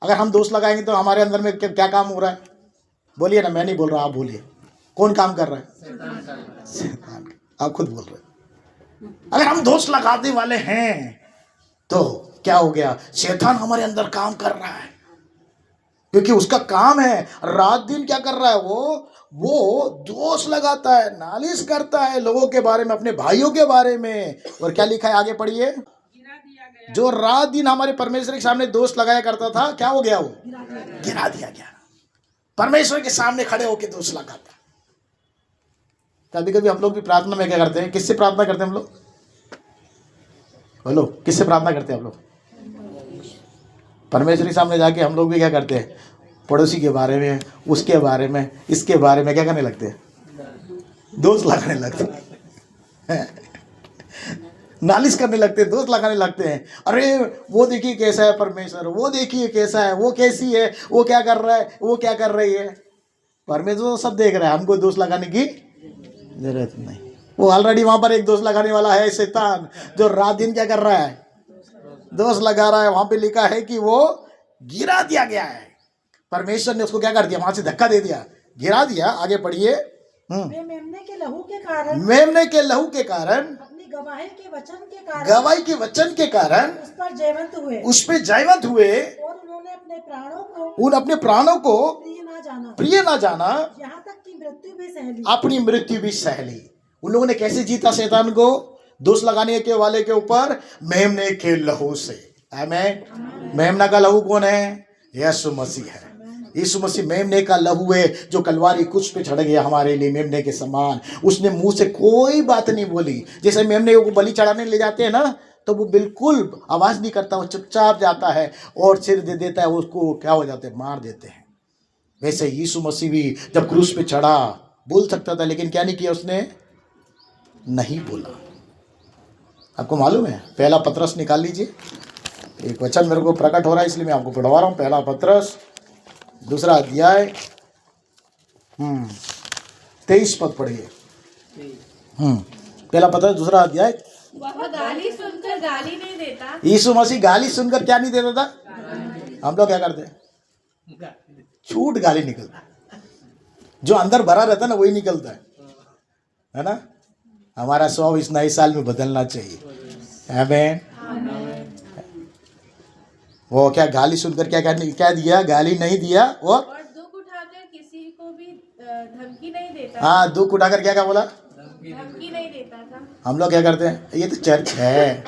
अगर हम दोष लगाएंगे तो हमारे अंदर में क्या काम हो रहा है? बोलिए ना, मैं नहीं बोल रहा, आप बोलिए। कौन काम कर रहा है? शैतान। आप खुद बोल रहे हैं। अगर हम दोष लगाने वाले हैं तो क्या हो गया? शैतान हमारे अंदर काम कर रहा है, क्योंकि उसका काम है। रात दिन क्या कर रहा है? वो दोष लगाता है, नालिश करता है लोगों के बारे में, अपने भाइयों के बारे में। और क्या लिखा है? आगे पढ़िए। जो रात दिन हमारे परमेश्वर के सामने दोष लगाया करता था, क्या हो गया? वो गिरा दिया गया। परमेश्वर के सामने खड़े होकर दोष लगाता। कभी कभी हम लोग भी प्रार्थना में क्या करते हैं? किससे प्रार्थना करते हैं हम लोग? बोलो, किससे प्रार्थना करते हैं हम लोग? परमेश्वर के सामने जाके हम लोग भी क्या करते हैं? पड़ोसी के बारे में, उसके बारे में, इसके बारे में क्या करने लगते हैं? दोष लगाने लगते हैं, नालिश करने लगते हैं, दोष लगाने लगते हैं। अरे वो देखिए कैसा है परमेश्वर, वो देखिए कैसा है, वो कैसी है, वो क्या कर रहा है, वो क्या कर रही है। परमेश्वर तो सब देख रहा है, हमको दोष लगाने की जरूरत नहीं। वो ऑलरेडी वहां पर एक दोष लगाने वाला है, शैतान, जो रात दिन क्या कर रहा है? दोष लगा रहा है। वहां पे लिखा है कि वो गिरा दिया गया है। परमेश्वर ने उसको क्या कर दिया? वहां से धक्का दे दिया, गिरा दिया। आगे पढ़िए। मेमने के लहू के कारण, मेमने के लहू के कारण, अपनी गवाही के वचन के कारण, गवाही के वचन के कारण उस पर जयवंत हुए, उस पे जयवंत हुए। और उन्होंने अपने प्राणों को, अपने प्राणों को प्रिय ना जाना, यहाँ तक कि मृत्यु भी सह ली, अपनी मृत्यु भी सह ली। उन लोगों ने कैसे जीता शैतान को? दोष लगाने के वाले के ऊपर मेमने के लहू से। आमीन। मेमना का लहू कौन है? यीशु मसीह है। यीशु मसीह मेमने का लहू है, जो कलवारी कुछ पे चढ़ गया हमारे लिए, मेमने के समान। उसने मुंह से कोई बात नहीं बोली। जैसे मेमने को बलि चढ़ाने ले जाते हैं ना, तो वो बिल्कुल आवाज नहीं करता, वो चुपचाप जाता है और सिर दे देता है। उसको क्या हो जाते हैं? मार देते हैं। वैसे यीशु मसीह भी जब क्रूस पे चढ़ा, बोल सकता था, लेकिन क्या नहीं किया उसने? नहीं बोला। आपको मालूम है? पहला पतरस निकाल लीजिए। एक वचन मेरे को प्रकट हो रहा है, इसलिए मैं आपको पढ़वा रहा हूँ। पहला पतरस 2 अध्याय 23 पद पढ़िए। पहला पतरस 2 अध्याय। वह गाली सुनकर गाली नहीं देता। यीशु मसीह गाली सुनकर क्या नहीं देता था? हम लोग क्या करते हैं? छूट गाली निकलता। जो अंदर भरा रहता है ना, वही निकलता है ना। हमारा स्वभाव इस नए साल में बदलना चाहिए। आमीन। वो क्या गाली सुनकर क्या दिया? गाली नहीं दिया। और दुख उठाकर किसी को भी धमकी नहीं देता। हाँ, दुख उठाकर क्या बोला? धमकी नहीं देता था। हम लोग क्या करते हैं? ये तो चर्च है,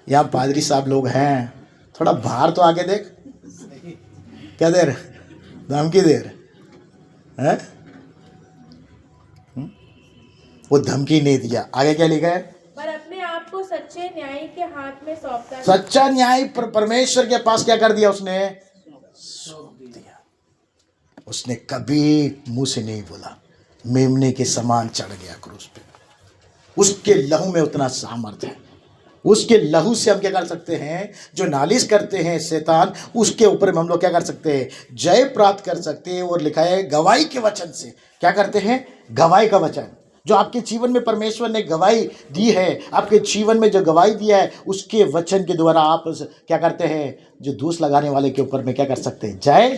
यहाँ पादरी साहब लोग हैं, थोड़ा बाहर तो आके देख। क्या दे रहे? धमकी दे रहे हैं। वो धमकी नहीं दिया। आगे क्या लिखा है? पर अपने आप आपको सच्चे न्याय के हाथ में सौंपता है। सच्चा न्याय परमेश्वर के पास क्या कर दिया उसने? सौंप दिया। उसने कभी मुंह से नहीं बोला, मेमने के समान चढ़ गया क्रूस पे। उसके लहू में उतना सामर्थ्य है। उसके लहू से हम क्या कर सकते हैं? जो नालिश करते हैं शैतान, उसके ऊपर हम लोग क्या कर सकते हैं? जय प्राप्त कर सकते हैं। और लिखा है गवाही के वचन से क्या करते हैं? गवाही का वचन जो आपके जीवन में परमेश्वर ने गवाही दी है, आपके जीवन में जो गवाही दिया है, उसके वचन के द्वारा आप क्या करते हैं? जो दोष लगाने वाले के ऊपर में क्या कर सकते हैं? जय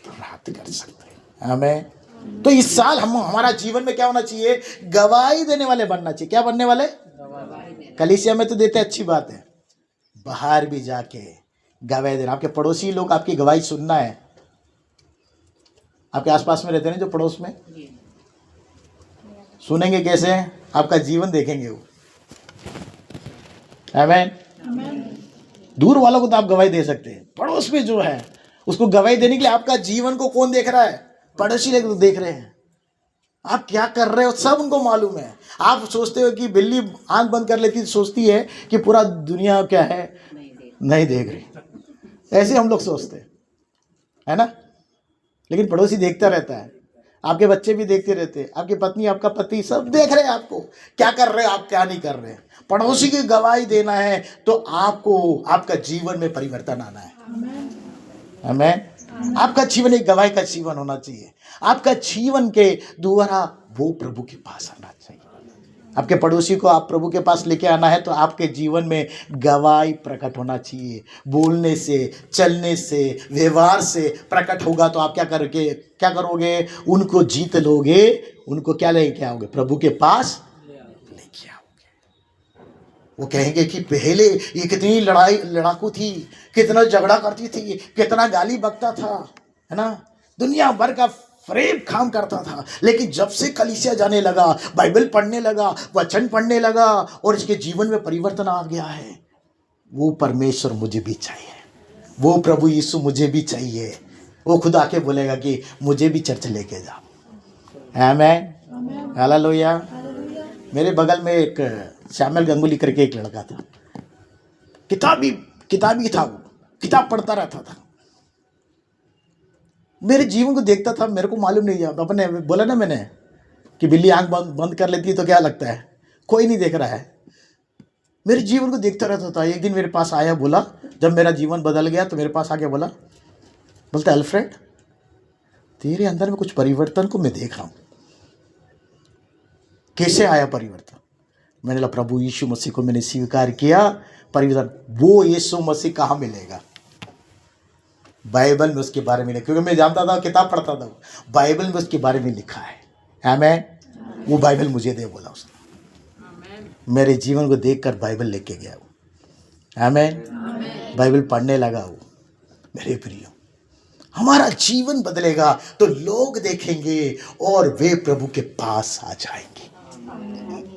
प्राप्त कर सकते हैं। हमें तो इस साल हमारा जीवन में क्या होना चाहिए? गवाही देने वाले बनना चाहिए। क्या बनने वाले? कलीसिया में तो देते अच्छी बात है, बाहर भी जाके गवाही देना। आपके पड़ोसी लोग आपकी गवाही सुनना है। आपके आसपास में रहते हैं जो पड़ोस में, सुनेंगे कैसे? आपका जीवन देखेंगे वो। आमीन। दूर वालों को तो आप गवाही दे सकते हैं, पड़ोस में जो है उसको गवाही देने के लिए आपका जीवन को कौन देख रहा है? पड़ोसी लोग देख रहे हैं। आप क्या कर रहे हो सब उनको मालूम है। आप सोचते हो कि बिल्ली आंख बंद कर लेती सोचती है कि पूरा दुनिया क्या है, नहीं देख रही। ऐसे हम लोग सोचते हैं, है ना? लेकिन पड़ोसी देखता रहता है, आपके बच्चे भी देखते रहते हैं, आपकी पत्नी, आपका पति, सब देख रहे हैं आपको क्या कर रहे हैं, आप क्या नहीं कर रहे हैं। पड़ोसी की गवाही देना है तो आपको आपका जीवन में परिवर्तन आना है। आमीन। आपका जीवन एक गवाही का जीवन होना चाहिए। आपका जीवन के द्वारा वो प्रभु के पास आना चाहिए। आपके पड़ोसी को आप प्रभु के पास लेके आना है तो आपके जीवन में गवाही प्रकट होना चाहिए। बोलने से, चलने से, व्यवहार से प्रकट होगा तो आप क्या करोगे? उनको जीत लोगे, उनको क्या लेके आओगे? प्रभु के पास लेके आओगे। वो कहेंगे कि पहले ये कितनी लड़ाकू थी, कितना झगड़ा करती थी, कितना गाली बकता था, है ना, दुनिया भर का फरेब काम करता था, लेकिन जब से कलीसिया जाने लगा, बाइबल पढ़ने लगा, वचन पढ़ने लगा और इसके जीवन में परिवर्तन आ गया है। वो परमेश्वर मुझे भी चाहिए, वो प्रभु यीशु मुझे भी चाहिए। वो खुद आके बोलेगा कि मुझे भी चर्च लेके जाओ। आमीन, हालेलुया। मेरे बगल में एक श्यामल गंगुली करके एक लड़का था, किताबी था, वो किताब पढ़ता रहता था। मेरे जीवन को देखता था, मेरे को मालूम नहीं है। अपने बोला ना मैंने कि बिल्ली आंख बंद कर लेती है तो क्या लगता है? कोई नहीं देख रहा है। मेरे जीवन को देखता रहता था। एक दिन मेरे पास आया, बोला, जब मेरा जीवन बदल गया तो मेरे पास आके बोलता अल्फ्रेड, तेरे अंदर में कुछ परिवर्तन को मैं देख रहा हूँ। कैसे आया परिवर्तन? मैंने बोला प्रभु यीशु मसीह को मैंने स्वीकार किया। परिवर्तन वो यीशु मसीह कहाँ मिलेगा? बाइबल में उसके बारे में लिखा, क्योंकि मैं जानता था, किताब पढ़ता था, बाइबल में उसके बारे में लिखा है। आमीन। वो बाइबल मुझे दे बोला उसने। मेरे जीवन को देखकर बाइबल लेके गया वो। आमीन। बाइबल पढ़ने लगा वो। मेरे प्रिय, हमारा जीवन बदलेगा तो लोग देखेंगे और वे प्रभु के पास आ जाएंगे।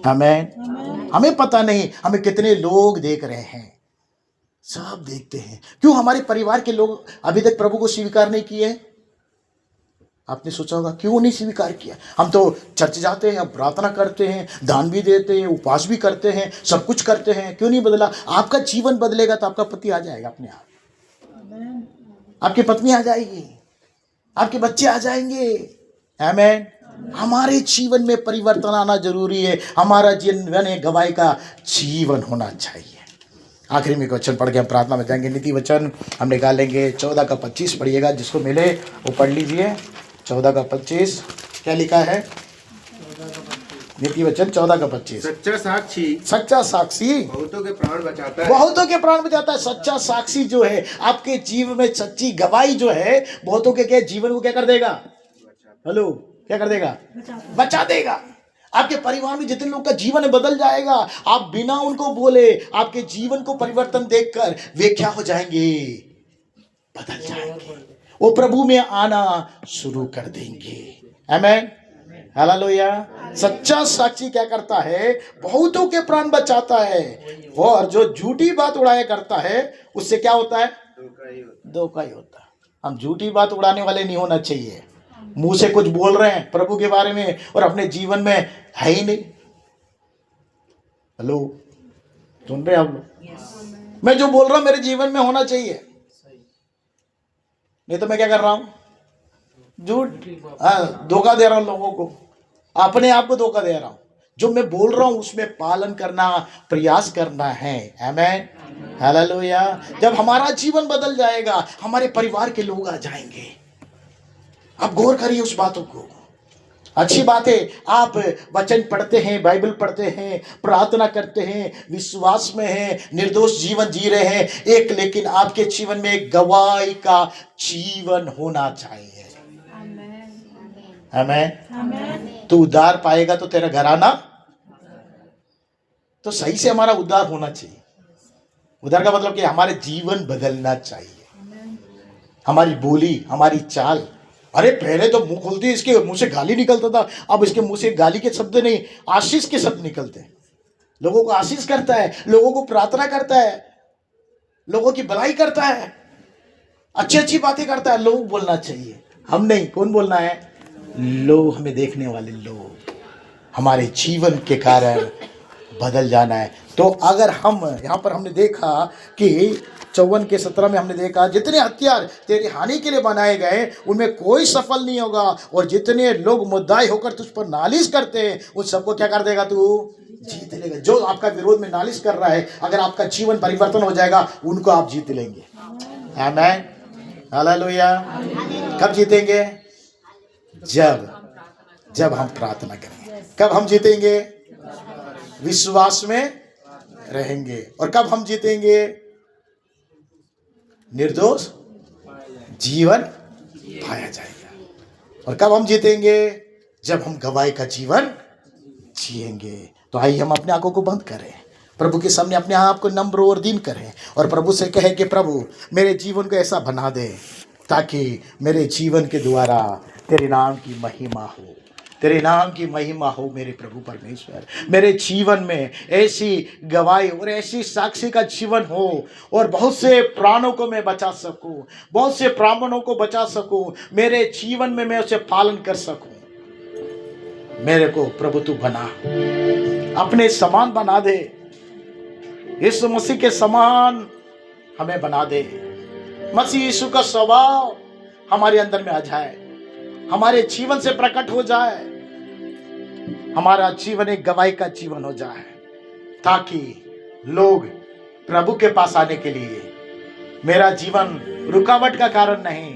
आमीन। हमें पता नहीं हमें कितने लोग देख रहे हैं, सब देखते हैं। क्यों हमारे परिवार के लोग अभी तक प्रभु को स्वीकार नहीं किए? आपने सोचा होगा क्यों नहीं स्वीकार किया? हम तो चर्च जाते हैं, प्रार्थना करते हैं, दान भी देते हैं, उपवास भी करते हैं, सब कुछ करते हैं, क्यों नहीं बदला? आपका जीवन बदलेगा तो आपका पति आ जाएगा अपने आप, आपकी पत्नी आ जाएगी, आपके बच्चे आ जाएंगे। आमीन। हमारे जीवन में परिवर्तन आना जरूरी है। हमारा जीवन एक गवाही का जीवन होना चाहिए। आखिरी में वचन पढ़ के हम प्रार्थना में जाएंगे। नीति वचन हम निकालेंगे 14 का 25 पढ़िएगा, जिसको मिले वो पढ़ लीजिए। 14 का 25 क्या लिखा है? नीति वचन 14 का 25। सच्चा साक्षी बहुतों के प्राण बचाता है। बहुतों के प्राण बचाता है। सच्चा साक्षी जो है आपके जीवन में, सच्ची गवाही जो है बहुतों के जीवन को क्या कर देगा? हेलो, क्या कर देगा? बचा देगा। आपके परिवार में जितने लोग का जीवन बदल जाएगा। आप बिना उनको बोले आपके जीवन को परिवर्तन देखकर वे क्या हो जाएंगे? बदल जाएंगे। वो प्रभु में आना शुरू कर देंगे। आमीन, हालेलुया। सच्चा साक्षी क्या करता है? बहुतों के प्राण बचाता है। और जो झूठी बात उड़ाया करता है उससे क्या होता है? धोखा ही होता है। हम झूठी बात उड़ाने वाले नहीं होना चाहिए। मुंह से कुछ बोल रहे हैं प्रभु के बारे में और अपने जीवन में है ही नहीं। हेलो, सुन रहे हैं आप लोग? मैं जो बोल रहा हूं मेरे जीवन में होना चाहिए, नहीं तो मैं क्या कर रहा हूं? झूठ, धोखा दे रहा हूं लोगों को, अपने आप को धोखा दे रहा हूं। जो मैं बोल रहा हूं उसमें पालन करना, प्रयास करना है। आमेन, हालेलुया। जब हमारा जीवन बदल जाएगा, हमारे परिवार के लोग आ जाएंगे। आप गौर करिए उस बातों को। अच्छी बात है, आप वचन पढ़ते हैं, बाइबल पढ़ते हैं, प्रार्थना करते हैं, विश्वास में हैं, निर्दोष जीवन जी रहे हैं, एक लेकिन आपके जीवन में एक गवाही का जीवन होना चाहिए। आमेन। तू उद्धार पाएगा तो तेरा घराना तो सही से हमारा उद्धार होना चाहिए। उद्धार का मतलब कि हमारे जीवन बदलना चाहिए, हमारी बोली, हमारी चाल। अरे पहले तो मुंह खोलती इसके मुंह से गाली निकलता था, अब इसके मुंह से गाली के शब्द नहीं, आशीष के शब्द निकलते हैं। लोगों को आशीष करता है, लोगों को प्रार्थना करता है, लोगों की भलाई करता है, अच्छी अच्छी बातें करता है। लोग बोलना चाहिए, हम नहीं। कौन बोलना है? लोग, हमें देखने वाले लोग। हमारे जीवन के कारण बदल जाना है। तो अगर हम यहाँ पर हमने देखा कि 54 के 17 में हमने देखा, जितने हथियार तेरी हानि के लिए बनाए गए उनमें कोई सफल नहीं होगा, और जितने लोग मुद्दाई होकर तुझ पर नालिश करते हैं उन सबको क्या कर देगा? तू जीत लेगा। जो आपका विरोध में नालिश कर रहा है, अगर आपका जीवन परिवर्तन हो जाएगा, उनको आप जीत लेंगे। आमीन, हालेलुया। कब जीतेंगे? जब हम प्रार्थना करेंगे। कब हम जीतेंगे? विश्वास में रहेंगे। और कब हम जीतेंगे? निर्दोष जीवन पाया जाएगा। और कब हम जीतेंगे? जब हम गवाही का जीवन जिएंगे। तो आइए हम अपने आंखों को बंद करें, प्रभु के सामने अपने आप को नम्र और दीन करें, और प्रभु से कहें कि प्रभु मेरे जीवन को ऐसा बना दे ताकि मेरे जीवन के द्वारा तेरे नाम की महिमा हो, तेरे नाम की महिमा हो। मेरे प्रभु परमेश्वर, मेरे जीवन में ऐसी गवाही और ऐसी साक्षी का जीवन हो, और बहुत से प्राणों को मैं बचा सकूं, बहुत से ब्राह्मणों को बचा सकूं, मेरे जीवन में मैं उसे पालन कर सकूं। मेरे को प्रभु तू बना, अपने समान बना दे, यीशु मसीह के समान हमें बना दे। मसीह यीशु का स्वभाव हमारे अंदर में आ जाए, हमारे जीवन से प्रकट हो जाए, हमारा जीवन एक गवाही का जीवन हो जाए, ताकि लोग प्रभु के पास आने के लिए मेरा जीवन रुकावट का कारण नहीं,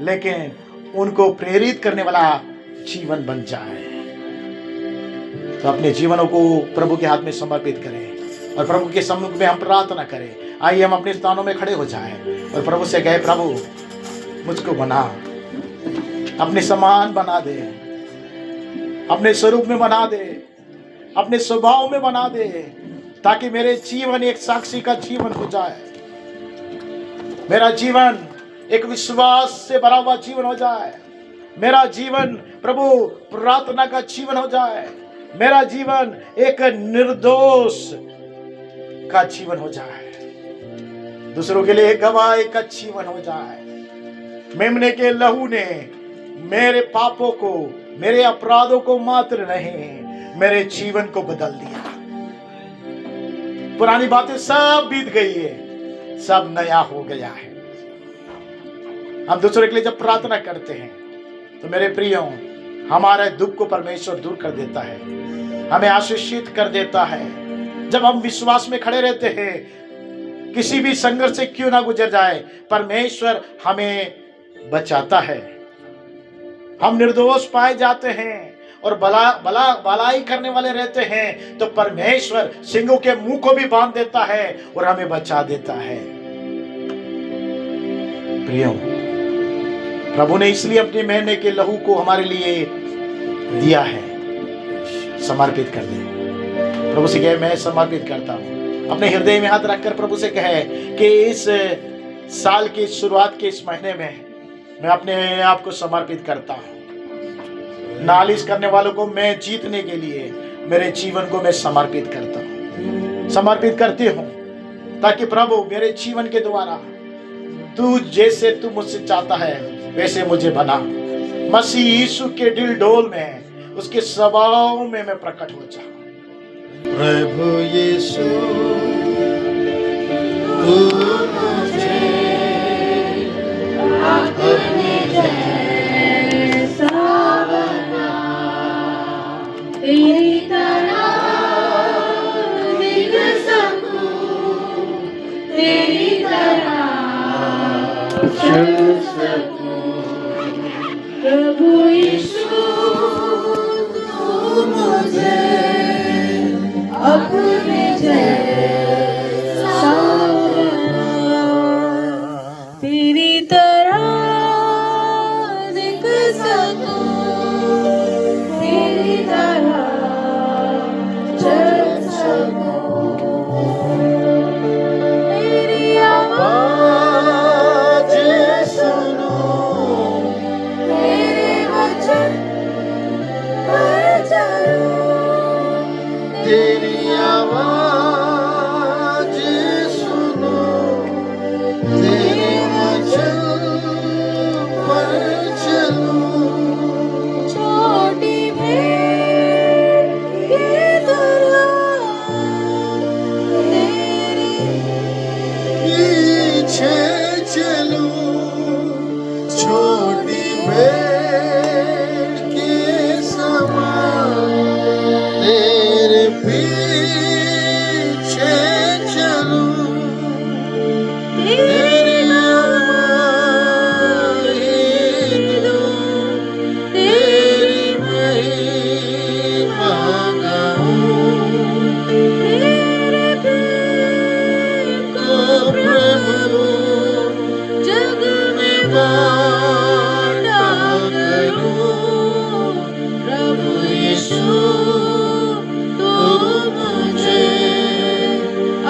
लेकिन उनको प्रेरित करने वाला जीवन बन जाए। तो अपने जीवनों को प्रभु के हाथ में समर्पित करें, और प्रभु के सम्मुख में हम प्रार्थना करें। आइए हम अपने स्थानों में खड़े हो जाएं, और प्रभु से कहे, प्रभु मुझको बना, अपने समान बना दे, अपने स्वरूप में बना दे, अपने स्वभाव में बना दे, ताकि मेरे जीवन एक साक्षी का जीवन हो जाए, मेरा जीवन एक विश्वास से भरा हुआ जीवन हो जाए, मेरा जीवन प्रभु प्रार्थना का जीवन हो जाए, मेरा जीवन एक निर्दोष का जीवन हो जाए, दूसरों के लिए गवाही का जीवन हो जाए। मेमने के लहू ने मेरे पापों को, मेरे अपराधों को मात्र नहीं, मेरे जीवन को बदल दिया। पुरानी बातें सब बीत गई है, सब नया हो गया है। हम दूसरे के लिए जब प्रार्थना करते हैं तो मेरे प्रियो, हमारे दुख को परमेश्वर दूर कर देता है, हमें आशीषित कर देता है। जब हम विश्वास में खड़े रहते हैं, किसी भी संघर्ष से क्यों ना गुजर जाए, परमेश्वर हमें बचाता है। हम निर्दोष पाए जाते हैं और भलाई करने वाले रहते हैं, तो परमेश्वर सिंहों के मुंह को भी बांध देता है और हमें बचा देता है। प्रियो, प्रभु ने इसलिए अपने मेमने के लहू को हमारे लिए दिया है। समर्पित कर दे, प्रभु से कहे, मैं समर्पित करता हूं। अपने हृदय में हाथ रखकर प्रभु से कहे कि इस साल की शुरुआत के इस महीने में मैं अपने आप को समर्पित करता हूं। नालिश करने वालों को मैं जीतने के लिए मेरे जीवन को मैं समर्पित करता हूं, समर्पित करती हूं, ताकि प्रभु मेरे जीवन के द्वारा तू जैसे तू मुझसे चाहता है वैसे मुझे बना। मसीह यीशु के दिल डोल में, उसके स्वभाव में मैं प्रकट हो जाऊं। प्रभु यीशु तेरी तरह दिख सकूं, तेरी तरह चल सकूं, प्रभु यीशु तू मुझे अपने जैसा बना, तेरी तरह दिख सकूं, तेरी तरह चल सकूं, तेरी आवाज़ सुनो, तेरे वचन पर चलूं, तेरी आवाज़ सुनो, तेरे वचन पर चलूं, छोटी भेड़ की तरह तेरे पीछे चलूं, छोटी भेड़ के समान तेरे पीछे चलूं, तेरी आवाज़ दूं, तेरी महिमा गाऊं, तेरे प्रेम को प्रभु जग में बाँटा करूं, प्रभु यीशु तू मुझे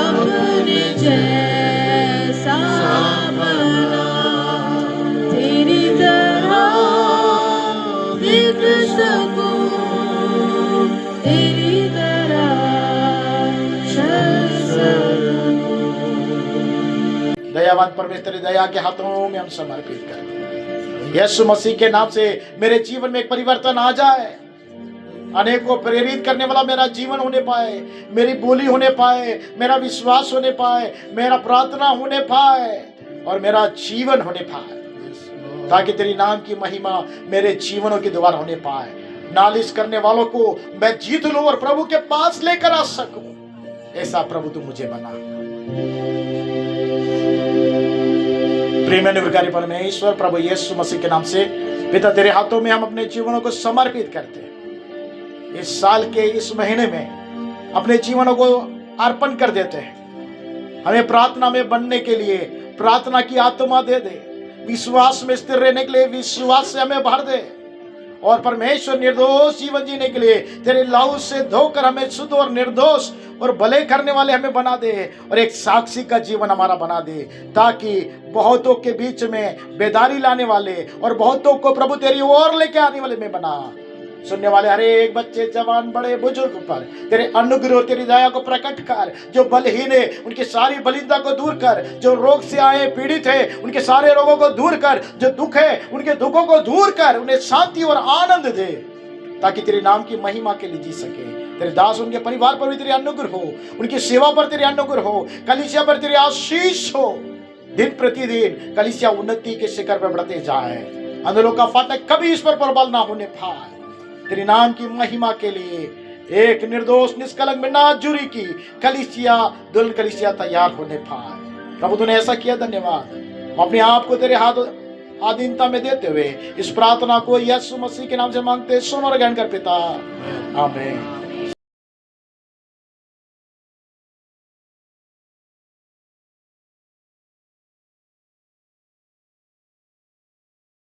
अपने जैसा बना, तेरी तरह दिख सकूं, तेरी तरह चल सकूं। दयावान परमेश्वर तेरी दया के हाथों में हम समर्पित करते हैं। यीशु मसीह के नाम से मेरे जीवन में एक परिवर्तन आ जाए, अनेक को प्रेरित करने वाला मेरा जीवन होने पाए, मेरी बोली होने पाए, मेरा विश्वास होने पाए, मेरा प्रार्थना होने पाए और मेरा जीवन होने पाए, ताकि तेरी नाम की महिमा मेरे जीवनों के द्वारा होने पाए। नालिश करने वालों को मैं जीत लूं और प्रभु के पास लेकर आ सकूं, ऐसा प्रभु तू मुझे बना। प्रेम निर्विकारी परमेश्वर प्रभु यीशु मसीह के नाम से पिता तेरे हाथों में हम अपने जीवनों को समर्पित करते हैं। इस साल के इस महीने में अपने जीवनों को अर्पण कर देते हैं। हमें प्रार्थना में बनने के लिए प्रार्थना की आत्मा दे दे, विश्वास में स्थिर रहने के लिए विश्वास से हमें भर दे और परमेश्वर निर्दोष जीवन जीने के लिए तेरे लहू से धोकर हमें शुद्ध और निर्दोष और भले करने वाले हमें बना दे और एक साक्षी का जीवन हमारा बना दे, ताकि बहुतों के बीच में बेदारी लाने वाले और बहुतों को प्रभु तेरी ओर लेके आने वाले में बना। सुनने वाले हर एक बच्चे जवान बड़े बुजुर्ग पर तेरे अनुग्रह और तेरी दया को प्रकट कर। जो बलहीन है उनकी सारी बलिंदा को दूर कर, जो रोग से आए पीड़ित है उनके सारे रोगों को दूर कर, जो दुख है उनके दुखों को दूर कर, उन्हें शांति और आनंद दे, ताकि तेरे नाम की महिमा के लिए जी सके। तेरे दास उनके परिवार पर भी तेरे अनुग्रह हो, उनकी सेवा पर तेरे अनुग्रह हो, कलीसिया पर तेरे आशीष हो। दिन प्रतिदिन कलीसिया उन्नति के शिखर पर बढ़ते जाए, अंधेरों का फाटक कभी इस पर प्रबल ना होने पाए। तेरे नाम की महिमा के लिए एक निर्दोष निष्कलंक मिन्नाजुरी की कलीसिया दुल्हन कलीसिया तैयार होने पाए। प्रभु तूने ऐसा किया, धन्यवाद। हम अपने आप को तेरे हाथ आधीनता में देते हुए इस प्रार्थना को यीशु मसीह के नाम से मांगते, सुन और ग्रहण कर पिता, आमीन।